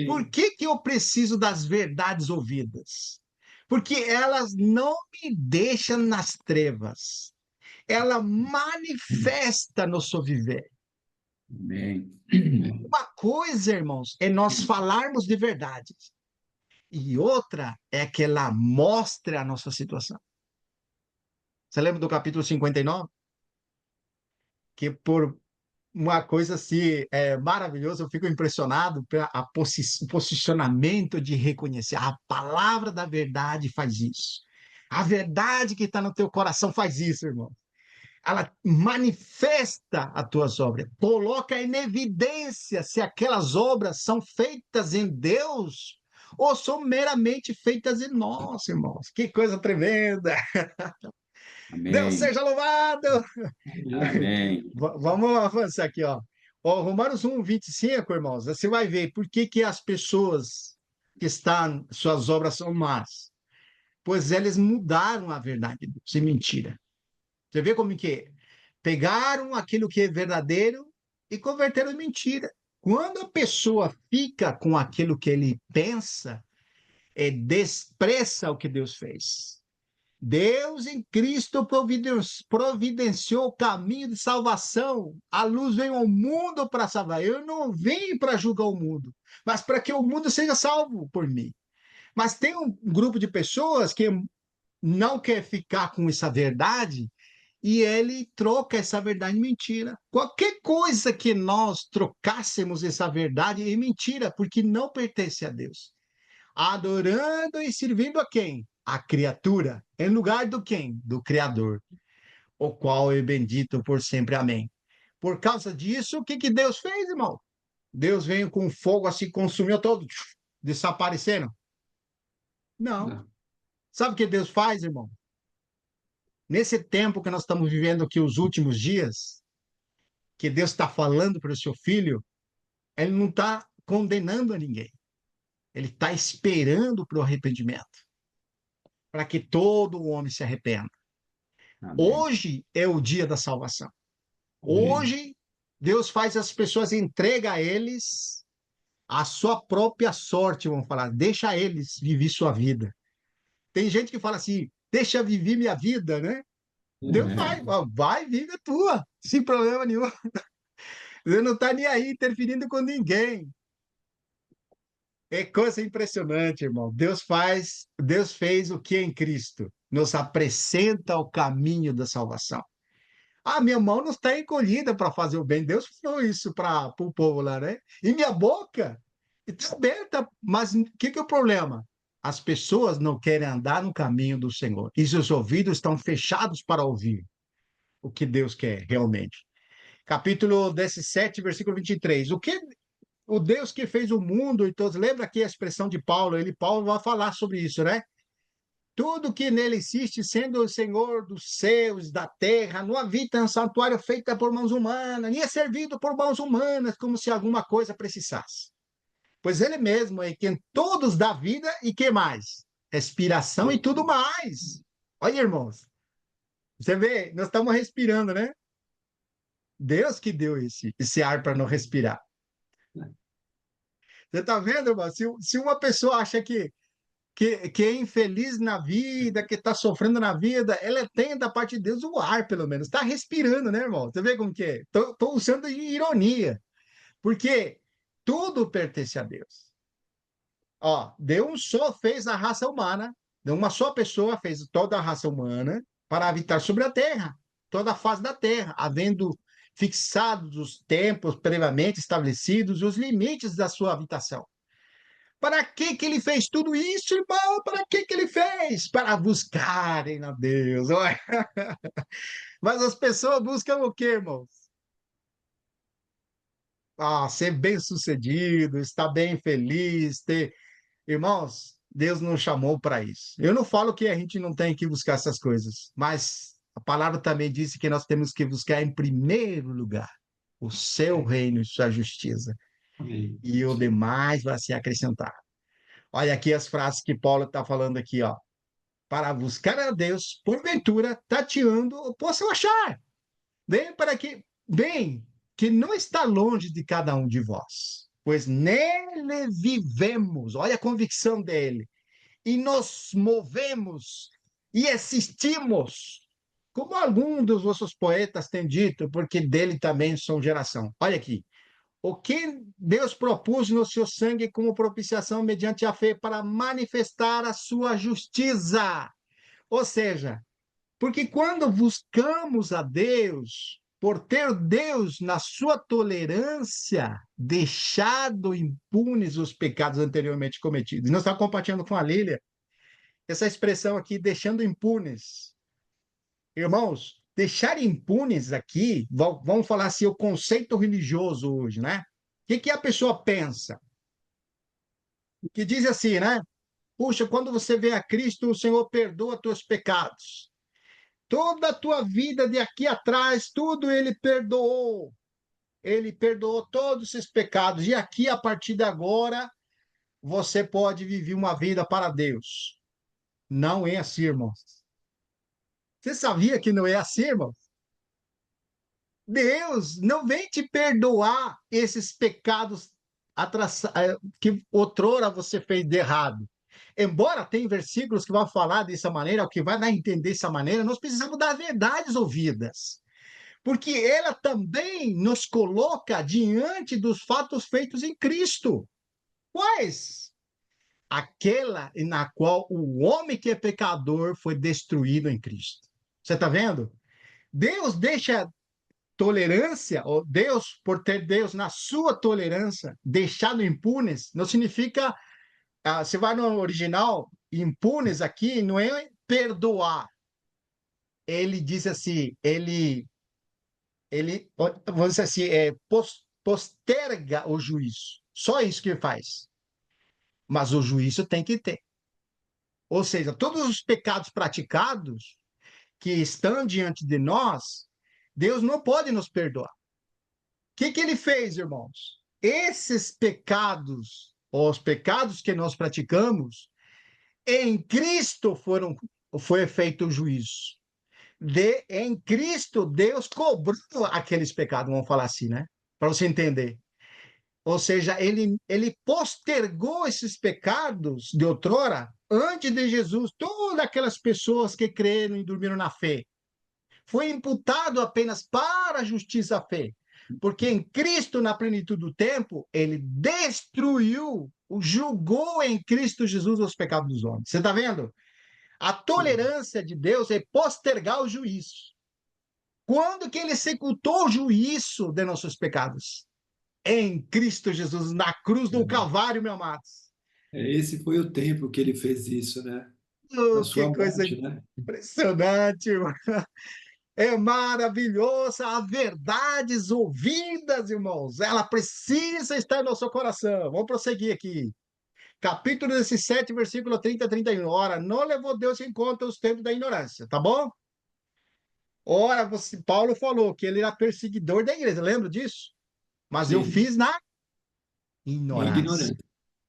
Por Sim. que que eu preciso das verdades ouvidas? Porque elas não me deixam nas trevas. Ela manifesta no seu viver. Amém. Uma coisa, irmãos, é nós falarmos de verdade. E outra é que ela mostre a nossa situação. Você lembra do capítulo 59? Que por uma coisa assim maravilhosa, eu fico impressionado pelo posicionamento de reconhecer. A palavra da verdade faz isso. A verdade que está no teu coração faz isso, irmão. Ela manifesta as tuas obras, coloca em evidência se aquelas obras são feitas em Deus ou são meramente feitas em nós, irmãos. Que coisa tremenda! Deus Amém. seja louvado! Amém. Vamos avançar aqui, ó. Ó, Romanos 1:25, irmãos, você vai ver por que que as pessoas que estão, suas obras são más. Pois eles mudaram a verdade de Deus, é mentira. Você vê como que é? Pegaram aquilo que é verdadeiro e converteram em mentira. Quando a pessoa fica com aquilo que ele pensa, despreza o que Deus fez. Deus em Cristo providenciou o caminho de salvação. A luz veio ao mundo para salvar. Eu não vim para julgar o mundo, mas para que o mundo seja salvo por mim. Mas tem um grupo de pessoas que não quer ficar com essa verdade e ele troca essa verdade em mentira. Qualquer coisa que nós trocássemos essa verdade em mentira, porque não pertence a Deus. Adorando e servindo a quem? A criatura, em lugar do quem? Do Criador, o qual é bendito por sempre. Amém. Por causa disso, o que que Deus fez, irmão? Deus veio com fogo assim, consumiu todo, desaparecendo? Não. Não. Sabe o que Deus faz, irmão? Nesse tempo que nós estamos vivendo aqui, os últimos dias, que Deus está falando para o seu filho, ele não está condenando a ninguém. Ele está esperando para o arrependimento, para que todo homem se arrependa. Amém. Hoje é o dia da salvação. Amém. Hoje, Deus faz as pessoas entrega a eles a sua própria sorte, vamos falar. Deixa eles viver sua vida. Tem gente que fala assim, deixa viver minha vida, né? Deus vai, É. ó, vai, vive a tua, sem problema nenhum. Você não está nem aí interferindo com ninguém. É coisa impressionante, irmão. Deus fez o que em Cristo? Nos apresenta o caminho da salvação. Ah, minha mão não está encolhida para fazer o bem. Deus falou isso para o povo lá, né? E minha boca está aberta. Mas o que é o problema? As pessoas não querem andar no caminho do Senhor. E seus ouvidos estão fechados para ouvir o que Deus quer realmente. Capítulo 17, versículo 23. O Deus que fez o mundo e todos. Lembra aqui a expressão de Paulo? Paulo vai falar sobre isso, né? Tudo que nele existe, sendo o Senhor dos céus, da terra, não habita um santuário feito por mãos humanas, nem é servido por mãos humanas, como se alguma coisa precisasse. Pois ele mesmo é quem todos dá vida e que mais? Respiração e tudo mais. Olha, irmãos, você vê, nós estamos respirando, né? Deus que deu esse ar para não respirar. Você está vendo, irmão? Se uma pessoa acha que é infeliz na vida, que está sofrendo na vida, ela tem da parte de Deus o ar, pelo menos. Está respirando, né, irmão? Você vê como que é? Estou usando de ironia, porque tudo pertence a Deus. Ó, Deus só fez a raça humana, uma só pessoa fez toda a raça humana para habitar sobre a terra, toda a face da terra, havendo fixados os tempos previamente estabelecidos e os limites da sua habitação. Para que que ele fez tudo isso, irmão? Para que que ele fez? Para buscarem a Deus. Mas as pessoas buscam o quê, irmãos? Ah, ser bem-sucedido, estar bem feliz, ter... Irmãos, Deus nos chamou para isso. Eu não falo que a gente não tem que buscar essas coisas, mas a palavra também disse que nós temos que buscar em primeiro lugar o seu reino e sua justiça, Amém. e o demais vai se acrescentar. Olha aqui as frases que Paulo está falando aqui, ó. para buscar a Deus, porventura, tateando, possam achar. Bem, que não está longe de cada um de vós, pois nele vivemos, olha a convicção dele, e nos movemos e existimos, como algum dos vossos poetas tem dito, porque dele também são geração. Olha aqui, o que Deus propôs no seu sangue como propiciação mediante a fé para manifestar a sua justiça. Ou seja, porque quando buscamos a Deus, por ter Deus, na sua tolerância, deixado impunes os pecados anteriormente cometidos. Nós estamos compartilhando com a Lília essa expressão aqui, deixando impunes. Irmãos, deixar impunes aqui, vamos falar assim, o conceito religioso hoje, né? O que a pessoa pensa? Que diz assim, né? Puxa, quando você vem a Cristo, o Senhor perdoa teus pecados. Toda a tua vida de aqui atrás, tudo ele perdoou. Ele perdoou todos esses pecados. E aqui, a partir de agora, você pode viver uma vida para Deus. Não é assim, irmãos. Você sabia que não é assim, irmão? Deus não vem te perdoar esses pecados que outrora você fez de errado. Embora tem versículos que vão falar dessa maneira, o que vai dar a entender dessa maneira, nós precisamos dar verdades ouvidas. Porque ela também nos coloca diante dos fatos feitos em Cristo. Quais? Aquela na qual o homem que é pecador foi destruído em Cristo. Você está vendo? Deus deixa tolerância, ou Deus, por ter Deus na sua tolerância, deixado impunes, não significa, você vai no original, impunes aqui não é perdoar. Ele diz assim, vamos dizer assim, posterga o juízo. Só isso que ele faz. Mas o juízo tem que ter. Ou seja, todos os pecados praticados que estão diante de nós, Deus não pode nos perdoar. O que ele fez, irmãos? Esses pecados, os pecados que nós praticamos, em Cristo foi feito o juízo. Em Cristo, Deus cobrou aqueles pecados, vamos falar assim, né? Para você entender. Ou seja, ele postergou esses pecados de outrora, antes de Jesus, todas aquelas pessoas que creram e dormiram na fé. Foi imputado apenas para a justiça a fé. Porque em Cristo, na plenitude do tempo, ele destruiu, julgou em Cristo Jesus os pecados dos homens. Você está vendo? A tolerância de Deus é postergar o juízo. Quando que ele executou o juízo de nossos pecados? Em Cristo Jesus, na cruz do Calvário, meu amado. Esse foi o tempo que ele fez isso, né? Na Oh, sua que coisa morte, né? impressionante, irmão. É maravilhosa, as verdades ouvidas, irmãos. Ela precisa estar no seu coração. Vamos prosseguir aqui. Capítulo 17, versículo 30 a 31. Ora, não levou Deus em conta os tempos da ignorância, tá bom? Ora, Paulo falou que ele era perseguidor da igreja, lembra disso? Mas eu Sim, fiz na na ignorância, ignorância.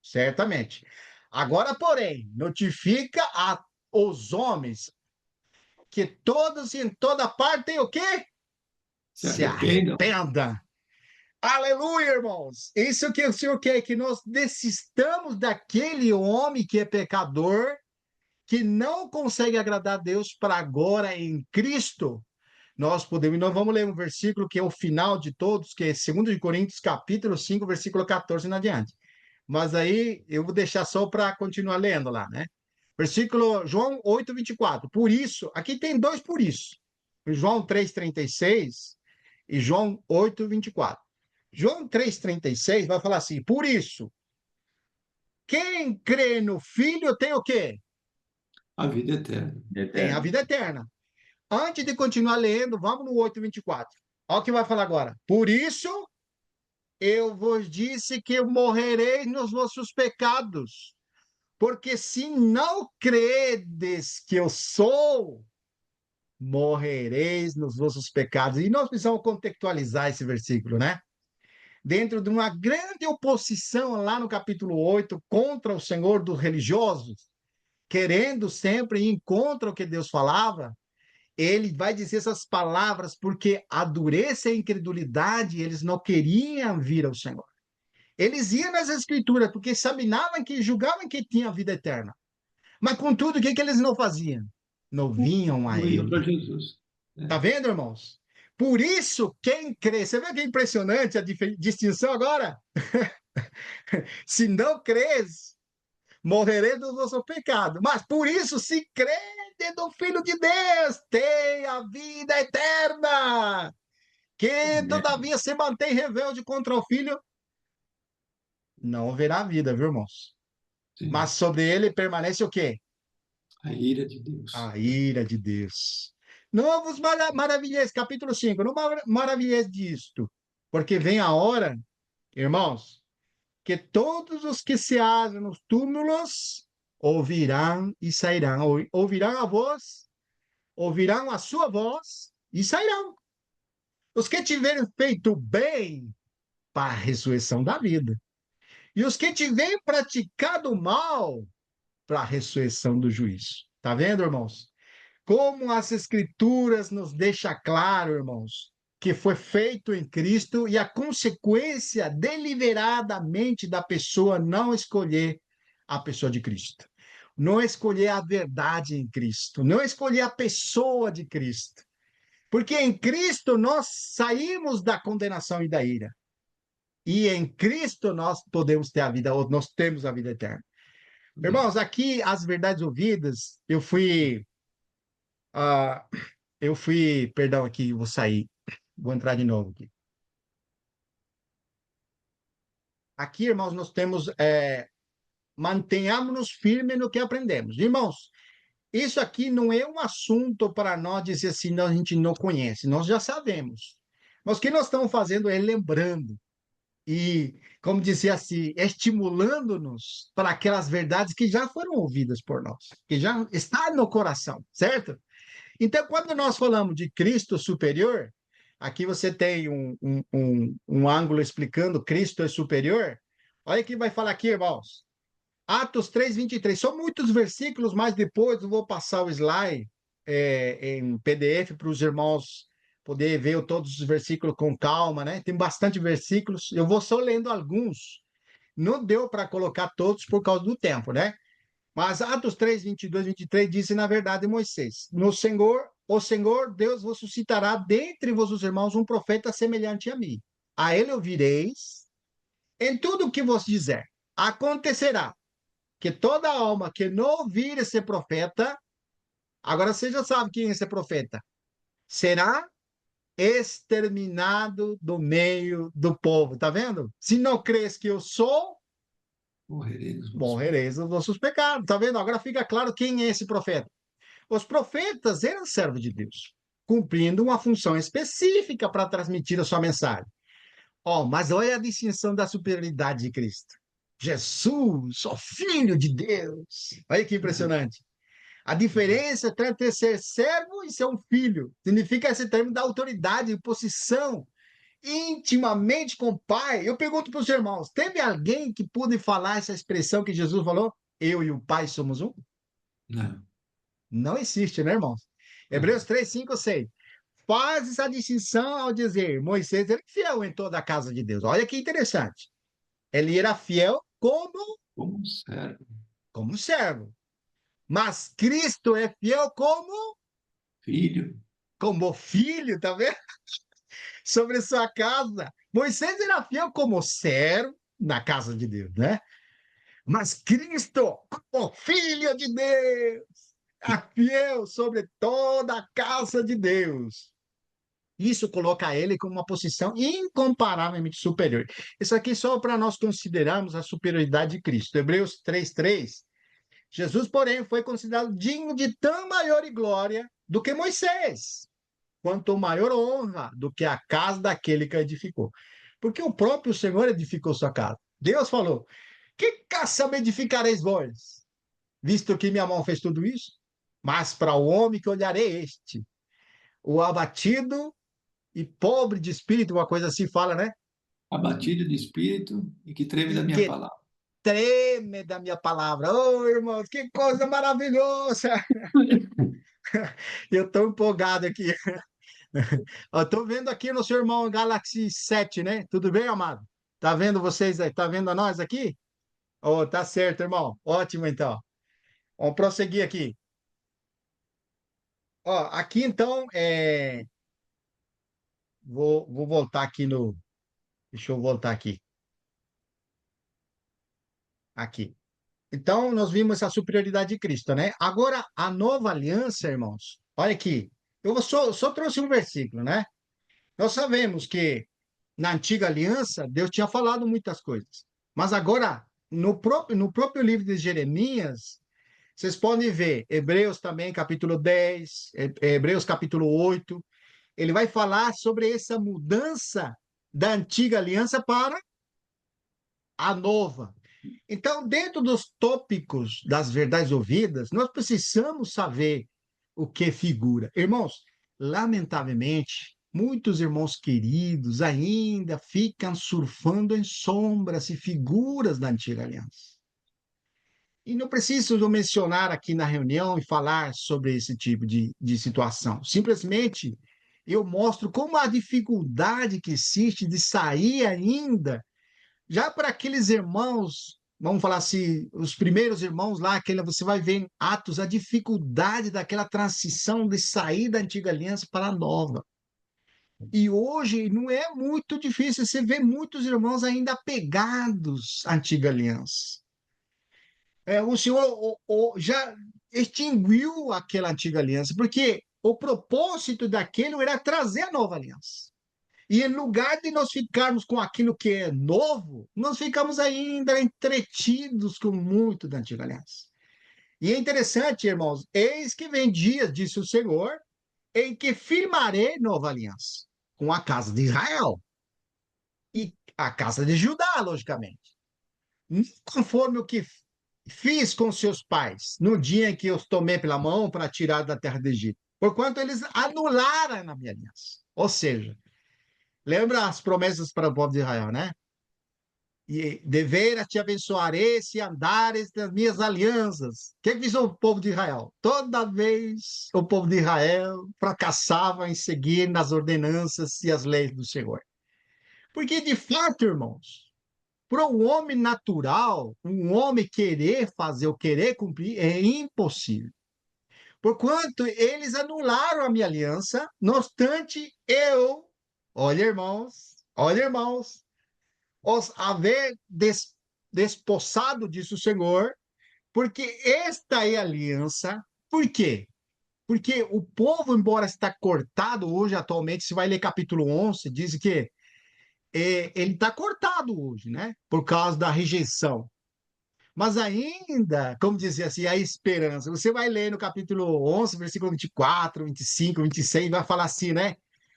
certamente. Agora, porém, notifica aos homens que todos em toda parte têm o quê? Se Se arrependam. arrependa. Aleluia, irmãos. Isso que o Senhor quer, que nós desistamos daquele homem que é pecador, que não consegue agradar a Deus para agora em Cristo. Nós vamos ler um versículo que é o final de todos, que é 2 Coríntios, capítulo 5, versículo 14 em adiante. Mas aí eu vou deixar só para continuar lendo lá, né? Versículo João 8, 24. Por isso, aqui tem dois por isso. João 3, 36 e João 8, 24. João 3,36 vai falar assim: por isso, quem crê no Filho tem o quê? A vida eterna. Tem a Eterno. vida eterna. Antes de continuar lendo, vamos no 8,24. Olha o que vai falar agora. Por isso, eu vos disse que morrereis nos vossos pecados, porque se não credes que eu sou, morrereis nos vossos pecados. E nós precisamos contextualizar esse versículo, né? Dentro de uma grande oposição lá no capítulo 8 contra o Senhor dos religiosos, querendo sempre ir contra o que Deus falava, ele vai dizer essas palavras porque a dureza e a incredulidade, eles não queriam vir ao Senhor. Eles iam nas Escrituras porque sabiam que julgavam que tinha vida eterna. Mas, contudo, o que eles não faziam? Não vinham a Não iam para ele. Jesus. Tá vendo, irmãos? Por isso, quem crê, você vê que é impressionante a distinção agora? Se não crês, morrereis do vosso pecado. Mas por isso, se crede no Filho de Deus, tem a vida eterna. Quem, Amém. todavia, se mantém rebelde contra o Filho, não verá vida, viu, irmãos? Sim. Mas sobre ele permanece o quê? A ira de Deus. A ira de Deus. Não vos maravilheis, capítulo 5, não maravilheis disto, porque vem a hora, irmãos, que todos os que se acham nos túmulos ouvirão e sairão, ouvirão a voz, ouvirão a sua voz e sairão. Os que tiverem feito bem para a ressurreição da vida, e os que tiverem praticado mal para a ressurreição do juízo. Tá vendo, irmãos? Como as Escrituras nos deixa claro, irmãos, que foi feito em Cristo e a consequência deliberadamente da pessoa não escolher a pessoa de Cristo, não escolher a verdade em Cristo, não escolher a pessoa de Cristo. Porque em Cristo nós saímos da condenação e da ira. E em Cristo nós podemos ter a vida, ou nós temos a vida eterna. Irmãos, aqui as verdades ouvidas, ah, perdão, aqui, vou sair, vou entrar de novo aqui. Aqui, irmãos, nós temos, mantenhamos-nos firmes no que aprendemos. Irmãos, isso aqui não é um assunto para nós dizer assim, não, a gente não conhece, nós já sabemos. Mas o que nós estamos fazendo é lembrando e, como dizia assim, estimulando-nos para aquelas verdades que já foram ouvidas por nós, que já está no coração, certo? Então, quando nós falamos de Cristo superior, aqui você tem um ângulo explicando Cristo é superior. Olha que vai falar aqui, irmãos. Atos 3:23. São muitos versículos, mas depois eu vou passar o slide em PDF para os irmãos poder ver todos os versículos com calma, né? Tem bastante versículos. Eu vou só lendo alguns. Não deu para colocar todos por causa do tempo, né? Mas Atos 3:22, 23 disse, na verdade, Moisés, no Senhor, o Senhor Deus vos suscitará dentre vossos irmãos um profeta semelhante a mim. A ele ouvireis em tudo o que vos dizer. Acontecerá que toda alma que não ouvir esse profeta, agora você já sabe quem é esse profeta, será exterminado do meio do povo. Tá vendo? Se não crês que eu sou, morrereis nos vossos pecados. Tá vendo? Agora fica claro quem é esse profeta. Os profetas eram servos de Deus, cumprindo uma função específica para transmitir a sua mensagem. Mas olha a distinção da superioridade de Cristo. Jesus, o Filho de Deus. Olha que impressionante. A diferença entre ser servo e ser um filho significa esse termo da autoridade e posição intimamente com o Pai. Eu pergunto para os irmãos: teve alguém que pôde falar essa expressão que Jesus falou? Eu e o Pai somos um? Não. Não existe, né, irmãos? Hebreus 3, 5, 6. Faz essa distinção ao dizer Moisés era fiel em toda a casa de Deus. Olha que interessante. Ele era fiel Como servo. como servo. Mas Cristo é fiel Filho. como filho, tá vendo? Sobre sua casa. Moisés era fiel como servo na casa de Deus, né? Mas Cristo, como filho de Deus, é fiel sobre toda a casa de Deus. Isso coloca ele com uma posição incomparavelmente superior. Isso aqui só para nós considerarmos a superioridade de Cristo. Hebreus 3:3. Jesus, porém, foi considerado digno de tão maior glória do que Moisés, quanto maior honra do que a casa daquele que edificou. Porque o próprio Senhor edificou sua casa. Deus falou: que casa me edificareis vós, visto que minha mão fez tudo isso? Mas para o homem que olharei este, o abatido e pobre de espírito, uma coisa assim fala, né? Abatido de espírito e que treme da E minha que palavra. treme da minha palavra. Oh, irmãos, que coisa maravilhosa! Eu estou empolgado aqui. Eu estou vendo aqui no seu irmão Galaxy 7, né? Tudo bem, amado? Tá vendo vocês aí? Tá vendo a nós aqui? Oh, tá certo, irmão. Ótimo, então. Vamos prosseguir aqui. Ó, aqui então, vou voltar aqui no. Deixa eu voltar aqui. Aqui. Então, nós vimos essa superioridade de Cristo, né? Agora, a nova aliança, irmãos, olha aqui. Eu só trouxe um versículo, né? Nós sabemos que na antiga aliança, Deus tinha falado muitas coisas. Mas agora, no próprio livro de Jeremias, vocês podem ver, Hebreus também, capítulo 10, Hebreus capítulo 8, ele vai falar sobre essa mudança da antiga aliança para a nova. Então, dentro dos tópicos das verdades ouvidas, nós precisamos saber o que figura. Irmãos, lamentavelmente, muitos irmãos queridos ainda ficam surfando em sombras e figuras da antiga aliança. E não preciso mencionar aqui na reunião e falar sobre esse tipo de situação. Simplesmente eu mostro como a dificuldade que existe de sair ainda já para aqueles irmãos, vamos falar assim, os primeiros irmãos lá, você vai ver em Atos a dificuldade daquela transição de sair da antiga aliança para a nova. E hoje não é muito difícil, você vê muitos irmãos ainda apegados à antiga aliança. O Senhor já extinguiu aquela antiga aliança, porque o propósito daquilo era trazer a nova aliança. E em lugar de nós ficarmos com aquilo que é novo, nós ficamos ainda entretidos com muito da antiga aliança. E é interessante, irmãos, eis que vem dias, disse o Senhor, em que firmarei nova aliança com a casa de Israel e a casa de Judá, logicamente. Não conforme o que fiz com seus pais no dia em que eu os tomei pela mão para tirar da terra do Egito, porquanto eles anularam a minha aliança. Ou seja, lembra as promessas para o povo de Israel, né? E deveras te abençoarei se andares nas minhas alianças. O que fez o povo de Israel? Toda vez o povo de Israel fracassava em seguir nas ordenanças e as leis do Senhor. Porque, de fato, irmãos, para um homem natural, um homem querer fazer ou querer cumprir, é impossível. Porquanto eles anularam a minha aliança, não obstante olha, irmãos, os haver despossado, disse o Senhor, porque esta é a aliança. Por quê? Porque o povo, embora está cortado hoje, atualmente, se vai ler capítulo 11, diz que ele está cortado hoje, né? Por causa da rejeição. Mas ainda, como dizia assim, a esperança. Você vai ler no capítulo 11, versículo 24, 25, 26, vai falar assim, né?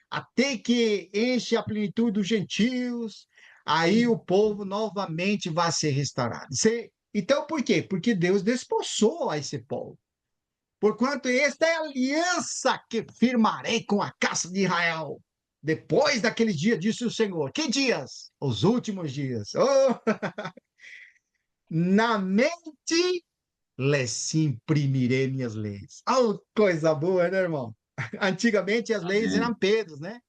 Até que enche a plenitude dos gentios, aí o povo novamente vai ser restaurado. Então, por quê? Porque Deus desposou a esse povo. Porquanto esta é a aliança que firmarei com a casa de Israel. Depois daquele dia, disse o Senhor. Que dias? Os últimos dias. Oh! Na mente lhes imprimirei minhas leis. Oh, coisa boa, né, irmão? Antigamente as leis eram Amém. Pedros, né?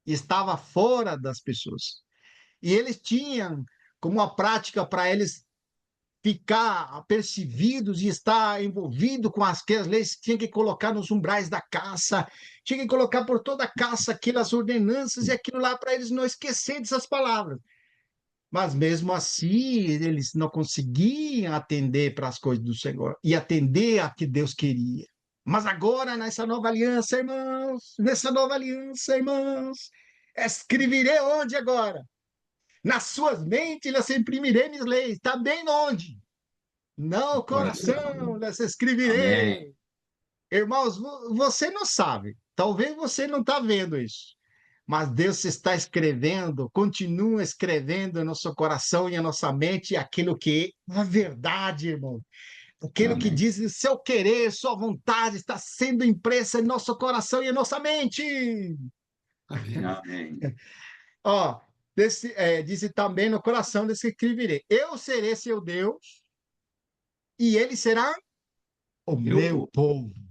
E estava fora das pessoas. E eles tinham como uma prática para eles ficar apercebidos e estar envolvido com aquelas leis, tinha que colocar nos umbrais da caça, tinha que colocar por toda a caça aquelas ordenanças e aquilo lá para eles não esquecerem dessas palavras. Mas mesmo assim, eles não conseguiam atender para as coisas do Senhor e atender a que Deus queria. Mas agora, nessa nova aliança, irmãos, escreverei onde agora? Nas suas mentes, las imprimirei minhas leis. Está bem onde? No coração, Coração. las Amém. escreverei. Irmãos, você não sabe. Talvez você não está vendo isso. Mas Deus está escrevendo, continua escrevendo em nosso coração e em nossa mente aquilo que é a verdade, irmão. Aquilo que Amém. diz o seu querer, sua vontade está sendo impressa em nosso coração e em nossa mente. Amém. Amém. Ó, Disse também no coração desse que escreverei: eu serei seu Deus e ele será o Meu meu povo. povo.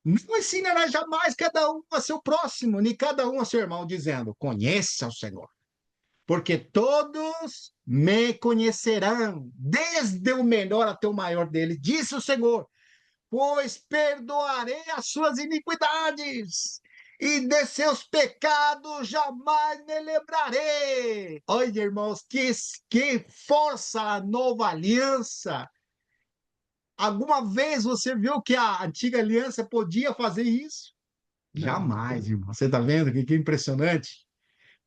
Não ensinará jamais cada um a seu próximo, nem cada um a seu irmão, dizendo: conheça o Senhor, porque todos me conhecerão, desde o menor até o maior deles, disse o Senhor, pois perdoarei as suas iniquidades e de seus pecados jamais me lembrarei. Olha, irmãos, que força a nova aliança. Alguma vez você viu que a antiga aliança podia fazer isso? Não. Jamais, irmão. Você está vendo que impressionante?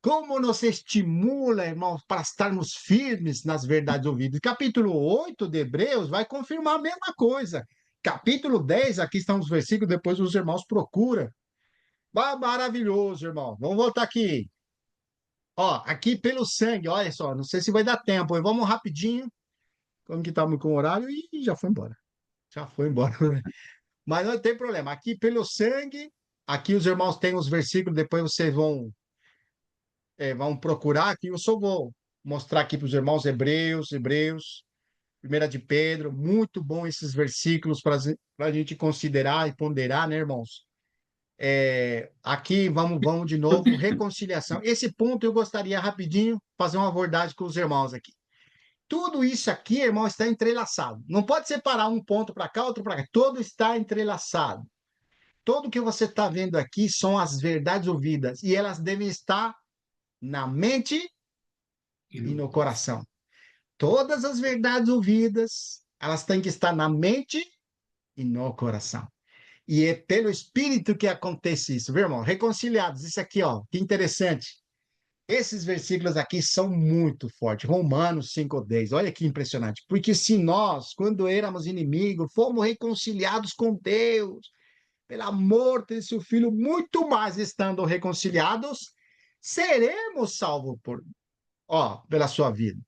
Como nos estimula, irmãos, para estarmos firmes nas verdades ouvidas. Capítulo 8 de Hebreus vai confirmar a mesma coisa. Capítulo 10, aqui estão os versículos, depois os irmãos procuram. Maravilhoso, irmão. Vamos voltar aqui. Ó, aqui pelo sangue, olha só, não sei se vai dar tempo. Vamos rapidinho, como que estamos com o horário, e já foi embora. Já foi embora. Mas não tem problema. Aqui pelo sangue, aqui os irmãos têm os versículos, depois vocês vão procurar aqui. Eu só vou mostrar aqui para os irmãos Hebreus, Primeira de Pedro. Muito bom esses versículos para a gente considerar e ponderar, né, irmãos? Aqui vamos de novo, reconciliação. Esse ponto eu gostaria rapidinho fazer uma abordagem com os irmãos aqui. Tudo isso aqui, irmão, está entrelaçado. Não pode separar um ponto para cá, outro para cá. Todo está entrelaçado. Tudo que você está vendo aqui são as verdades ouvidas e elas devem estar na mente e no coração. Todas as verdades ouvidas, elas têm que estar na mente e no coração. E é pelo Espírito que acontece isso, viu, irmão? Reconciliados, isso aqui, ó, que interessante. Esses versículos aqui são muito fortes. Romanos 5:10. Olha que impressionante. Porque se nós, quando éramos inimigos, fomos reconciliados com Deus, pela morte de seu filho, muito mais estando reconciliados, seremos salvos pela sua vida.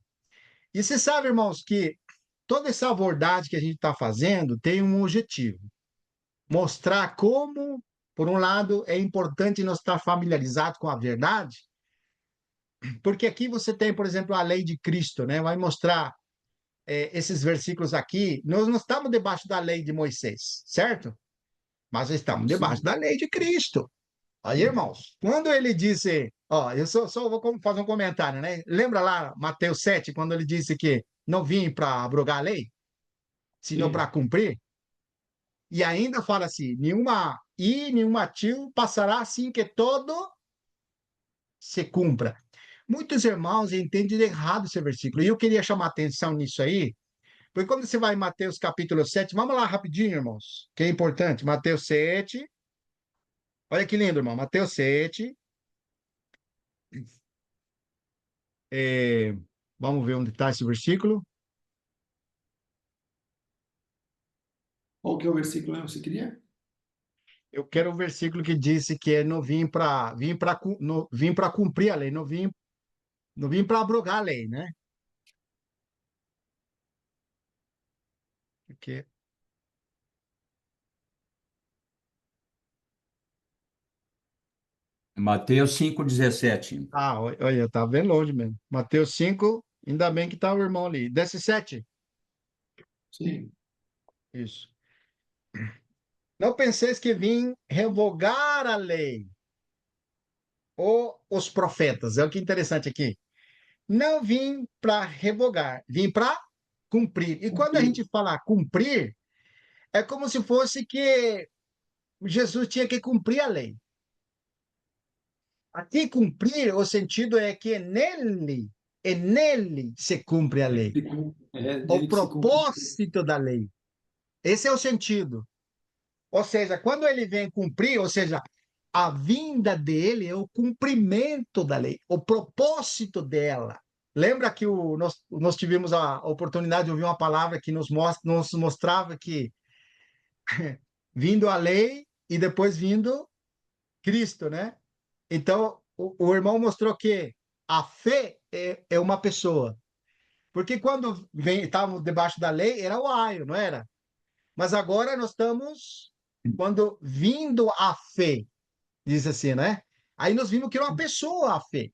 E você sabe, irmãos, que toda essa abordagem que a gente está fazendo tem um objetivo: mostrar como, por um lado, é importante nós estar familiarizados com a verdade, porque aqui você tem, por exemplo, a lei de Cristo, né? Vai mostrar esses versículos aqui. Nós não estamos debaixo da lei de Moisés, certo? Mas estamos debaixo Sim. da lei de Cristo. Aí, irmãos, quando ele disse, ó, eu só vou fazer um comentário, né? Lembra lá Mateus 7, quando ele disse que não vim para abrogar a lei, senão para Sim. cumprir? E ainda fala assim: nenhuma tio passará assim que todo se cumpra. Muitos irmãos entendem errado esse versículo. E eu queria chamar atenção nisso aí, porque quando você vai em Mateus capítulo 7, vamos lá rapidinho, irmãos, que é importante. Mateus 7, olha que lindo, irmão. Mateus 7. É, vamos ver onde está esse versículo. Qual que é o versículo que você queria? Eu quero o versículo que disse que não vim para cumprir a lei, não vim para abrogar a lei, né? Porque, Mateus 5:17. olha, tá bem longe mesmo. Mateus 5, ainda bem que tá o irmão ali. Desce 7. Sim. Isso. Não penseis que vim revogar a lei ou os profetas. É o que é interessante aqui. Não vim para revogar, vim para cumprir. E quando a Cumprir. gente fala cumprir, é como se fosse que Jesus tinha que cumprir a lei. Aqui cumprir, o sentido é que é nele se cumpre a lei. É O dele que se cumpre. propósito da lei. Esse é o sentido. Ou seja, quando ele vem cumprir, ou seja, a vinda dele é o cumprimento da lei, o propósito dela. Lembra que nós tivemos a oportunidade de ouvir uma palavra que nos mostrava que vindo a lei e depois vindo Cristo, né? Então, o irmão mostrou que a fé é uma pessoa. Porque quando estávamos debaixo da lei, era o aio, não era? Mas agora nós estamos, quando vindo a fé, diz assim, né? Aí nós vimos que era uma pessoa a fé.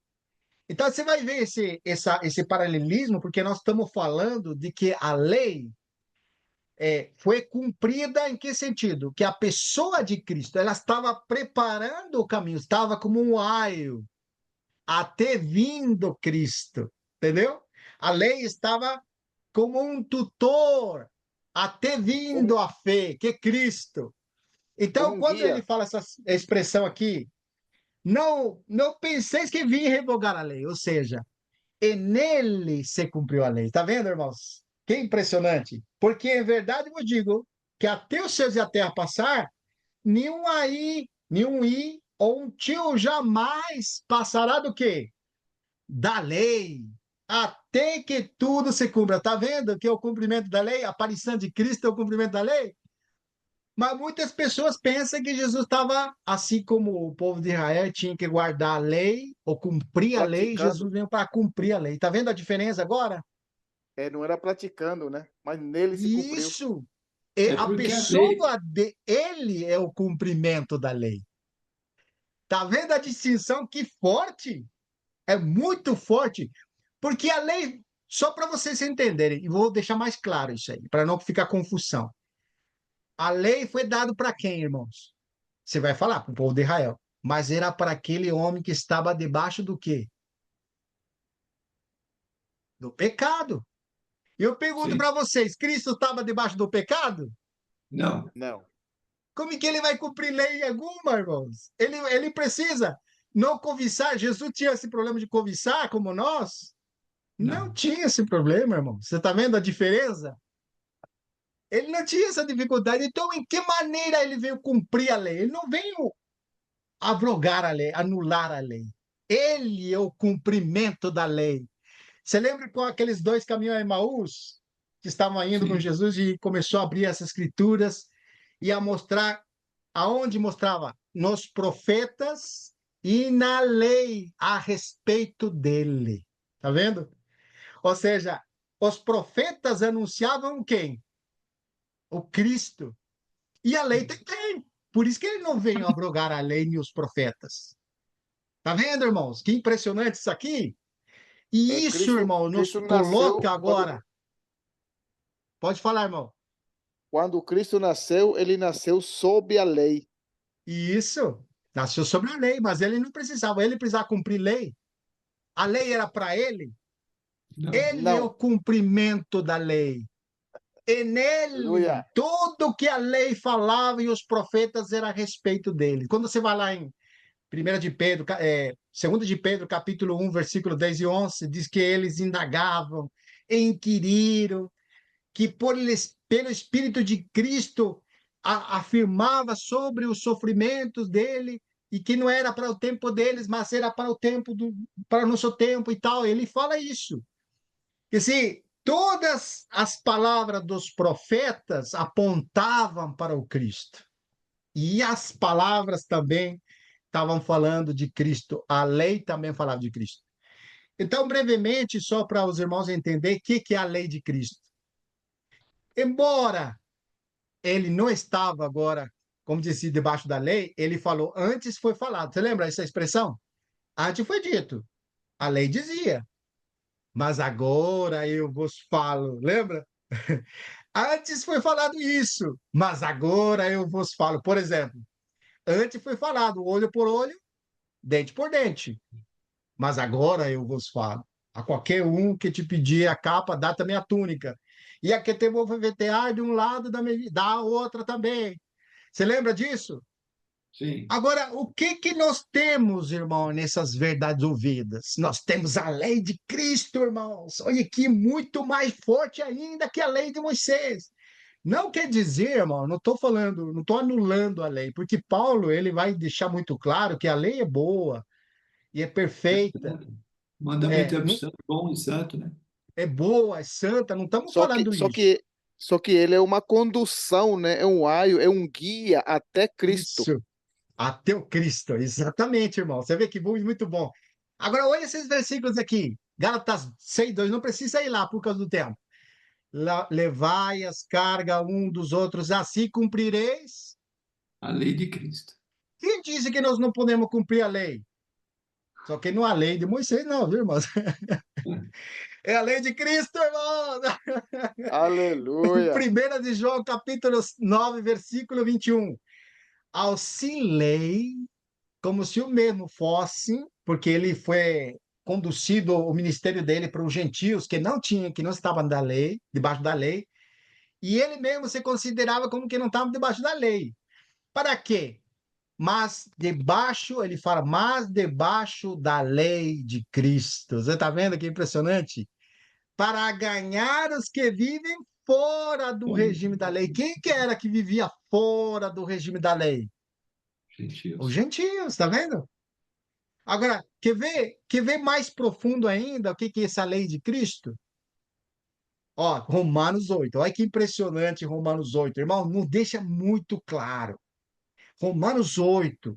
Então você vai ver esse paralelismo, porque nós estamos falando de que a lei foi cumprida em que sentido? Que a pessoa de Cristo, ela estava preparando o caminho, estava como um aio até vindo Cristo, entendeu? A lei estava como um tutor até como, vindo a fé, que é Cristo. como Então, um quando ele guia. fala essa expressão aqui, não penseis que vim revogar a lei, ou seja, e nele se cumpriu a lei. Tá vendo, irmãos? Que impressionante. Porque em verdade eu digo que até os céus e a terra passar, nenhum aí, nenhum i ou um tio jamais passará do quê? Da lei. Até que tudo se cumpra. Tá vendo que é o cumprimento da lei? A aparição de Cristo é o cumprimento da lei? Mas muitas pessoas pensam que Jesus estava, assim como o povo de Israel tinha que guardar a lei ou cumprir a lei, Praticando. Jesus veio para cumprir a lei. Tá vendo a diferença agora? Não era praticando, né? Mas nele se cumpriu. Isso. E É a porque a lei, pessoa de ele é o cumprimento da lei. Tá vendo a distinção? Que forte! É muito forte, porque a lei, só para vocês entenderem, e vou deixar mais claro isso aí, para não ficar confusão. A lei foi dada para quem, irmãos? Você vai falar para o povo de Israel, mas era para aquele homem que estava debaixo do quê? Do pecado. E eu pergunto sim, para vocês, Cristo estava debaixo do pecado? não, Não. Como é que ele vai cumprir lei alguma, irmãos? Ele precisa não cobiçar. Jesus tinha esse problema de cobiçar, como nós? Não não, tinha esse problema, irmão. Você está vendo a diferença? Ele não tinha essa dificuldade. Então, em que maneira ele veio cumprir a lei? Ele não veio abrogar a lei, anular a lei. Ele é o cumprimento da lei. Você lembra com aqueles dois caminhos a Emaús, que estavam indo com sim, Jesus e começou a abrir essas escrituras e a mostrar aonde mostrava? Nos profetas e na lei a respeito dele. Tá vendo? Ou seja, os profetas anunciavam quem? O Cristo. E a lei tem. Por isso que ele não veio abrogar a lei nem os profetas. Tá vendo, irmãos? Que impressionante isso aqui. E isso, irmão, nos Cristo coloca nasceu, agora. Pode falar, irmão. quando Cristo nasceu, ele nasceu sob a lei. Isso. Nasceu sobre a lei, mas ele não precisava. Ele precisava cumprir lei. A lei era para ele. não. Ele é o Não. cumprimento da lei. E nele, Aleluia. tudo que a lei falava e os profetas era a respeito dele. Quando você vai lá em 1 de Pedro, 2 de Pedro, capítulo 1, versículo 10 e 11, diz que eles indagavam, inquiriram, que pelo Espírito de Cristo afirmava sobre os sofrimentos dele e que não era para o tempo deles, mas era para o tempo para o nosso tempo e tal. Ele fala isso. Que se todas as palavras dos profetas apontavam para o Cristo. E as palavras também estavam falando de Cristo. A lei também falava de Cristo. Então, brevemente, só para os irmãos entenderem o que é a lei de Cristo. Embora ele não estava agora, como disse, debaixo da lei, ele falou, antes foi falado. Você lembra essa expressão? Antes foi dito. A lei dizia, mas agora eu vos falo. Lembra? Antes foi falado isso, mas agora eu vos falo. Por exemplo, antes foi falado olho por olho, dente por dente, mas agora eu vos falo. A qualquer um que te pedir a capa, dá também a túnica. E a que te vou vetear de um lado, dá a outra também. Você lembra disso? Sim. Agora, o que que nós temos, irmão, nessas verdades ouvidas? Nós temos a lei de Cristo, irmãos. Olha aqui, muito mais forte ainda que a lei de Moisés. Não quer dizer, irmão, não estou falando, não estou anulando a lei, porque Paulo ele vai deixar muito claro que a lei é boa e é perfeita, O mandamento é não, bom e santo, né? é boa, é santa, não estamos Só que, falando só isso. que, só que ele é uma condução, né? É um aio, é um guia até Cristo. Isso, até o Cristo, exatamente, irmão. Você vê que bom, muito bom. Agora, olha esses versículos aqui. Gálatas 6:2, não precisa ir lá por causa do tempo. Levai as cargas um dos outros, assim cumprireis. A lei de Cristo. Quem disse que nós não podemos cumprir a lei? Só que não é a lei de Moisés, não, viu, irmãos? É a lei de Cristo, irmão. Aleluia. 1 de João, capítulo 9, versículo 21. Auxilei, como se o mesmo fosse, porque ele foi conduzido o ministério dele para os gentios que não tinham, que não estavam da lei, debaixo da lei, e ele mesmo se considerava como que não estava debaixo da lei. Para quê? Mas debaixo, ele fala, mas debaixo da lei de Cristo. Você está vendo que impressionante? Para ganhar os que vivem fora do regime da lei. Quem que era que vivia fora do regime da lei? Os Gentios. gentios, está vendo? Agora, quer ver mais profundo ainda o que que é essa lei de Cristo? Ó, Romanos 8. Olha que impressionante Romanos 8. Irmão, não deixa muito claro. Romanos 8.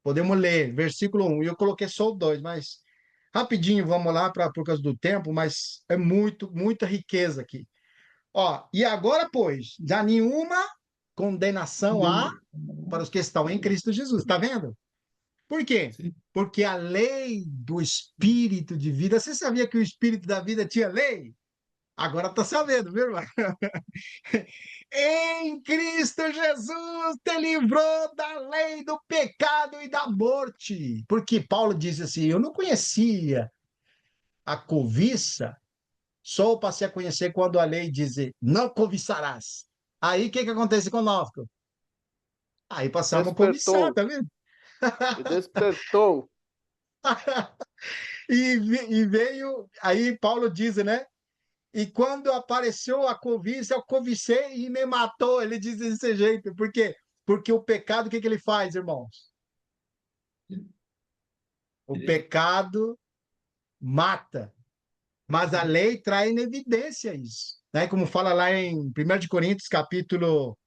Podemos ler, versículo 1. E eu coloquei só o 2, mas rapidinho, vamos lá por causa do tempo, mas é muita riqueza aqui. Ó, e agora, pois, já nenhuma condenação há para os que estão em Cristo Jesus. Está vendo? Por quê? Sim. Porque a lei do Espírito de vida. Você sabia que o Espírito da vida tinha lei? Agora está sabendo, viu, irmão? Em Cristo Jesus te livrou da lei do pecado e da morte. Porque Paulo diz assim: eu não conhecia a cobiça, só passei a conhecer quando a lei diz: não cobiçarás. Aí o que acontece conosco? Aí passamos a cobiçar, Despertou. tá vendo? E despertou. E veio, aí Paulo diz, né? E quando apareceu a cobiça, eu covicei e me matou. Ele diz desse jeito. Por quê? Porque o pecado, o que que ele faz, irmãos? O pecado mata, mas a lei traz em evidência isso. Né? Como fala lá em 1 Coríntios, capítulo.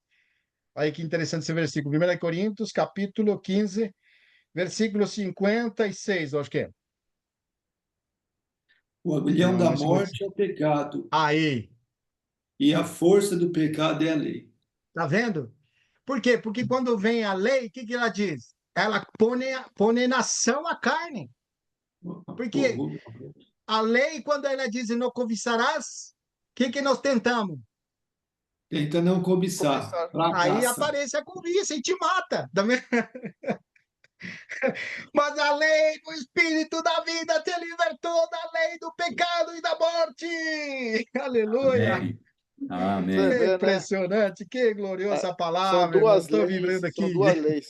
Olha que interessante esse versículo. 1 Coríntios, capítulo 15, versículo 56, eu acho que é. O aguilhão Não, não da é 55. morte é o pecado, Aí, e a força do pecado é a lei. tá vendo? Por quê? Porque quando vem a lei, o que que ela diz? Ela põe em ação a carne. Porque a lei, quando ela diz não cobiçarás, o que que nós tentamos? Tenta não cobiçar, Cobiçar. Aí fracassa. aparece a cobiça e te mata. Tá vendo? Mas a lei do Espírito da vida te libertou da lei do pecado e da morte. Aleluia! Amém. Você Amém. Que vê, né? impressionante, que gloriosa São palavra, irmão. duas Estou vibrando leis, são aqui. duas leis.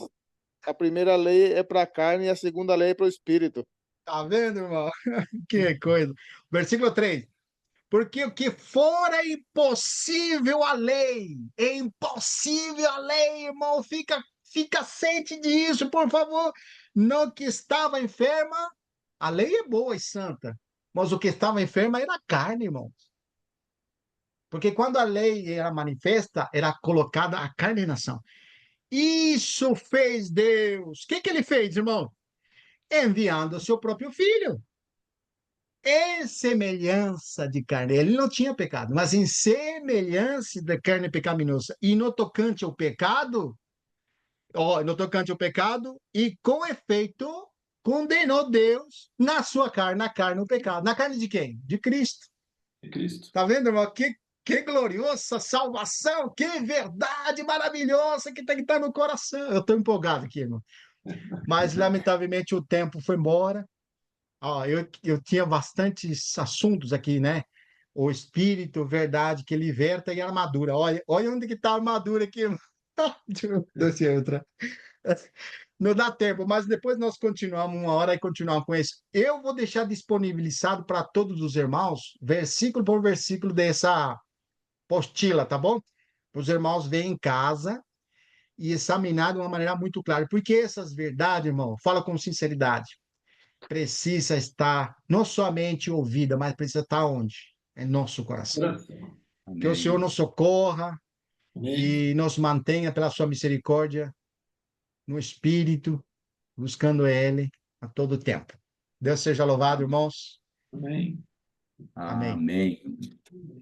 A primeira lei é para a carne e a segunda lei é para o espírito. Tá vendo, irmão? Que coisa. Versículo 3. Porque o que fora impossível a lei, é impossível a lei, irmão. Fica ciente disso, por favor. Não que estava enferma, a lei é boa e santa, mas o que estava enferma era a carne, irmão. Porque quando a lei era manifesta, era colocada a carne em ação. Isso fez Deus. O que que ele fez, irmão? Enviando o seu próprio filho. Em semelhança de carne. Ele não tinha pecado, mas em semelhança da carne pecaminosa. E no tocante ao pecado, no tocante ao pecado, e com efeito, condenou Deus na sua carne, na carne, o pecado. Na carne de quem? De Cristo. É Cristo. Tá vendo, irmão? Que gloriosa salvação, que verdade maravilhosa que tem que estar no coração. Eu estou empolgado aqui, irmão. Mas, lamentavelmente, o tempo foi embora. Ó, eu tinha bastantes assuntos aqui, né? O espírito, verdade, que liberta e a armadura. Olha onde que está a armadura aqui. Deixa eu entrar. Não dá tempo, mas depois nós continuamos uma hora e continuamos com isso. Eu vou deixar disponibilizado para todos os irmãos, versículo por versículo dessa apostila, tá bom? Para os irmãos verem em casa e examinar de uma maneira muito clara. Porque essas verdades, irmão, fala com sinceridade, precisa estar não somente ouvida, mas precisa estar onde? Em nosso coração. Coração. Que o Senhor Amém. nos socorra Amém. e nos mantenha pela sua misericórdia no espírito, buscando Ele a todo tempo. Deus seja louvado, irmãos. Amém. Amém. Amém.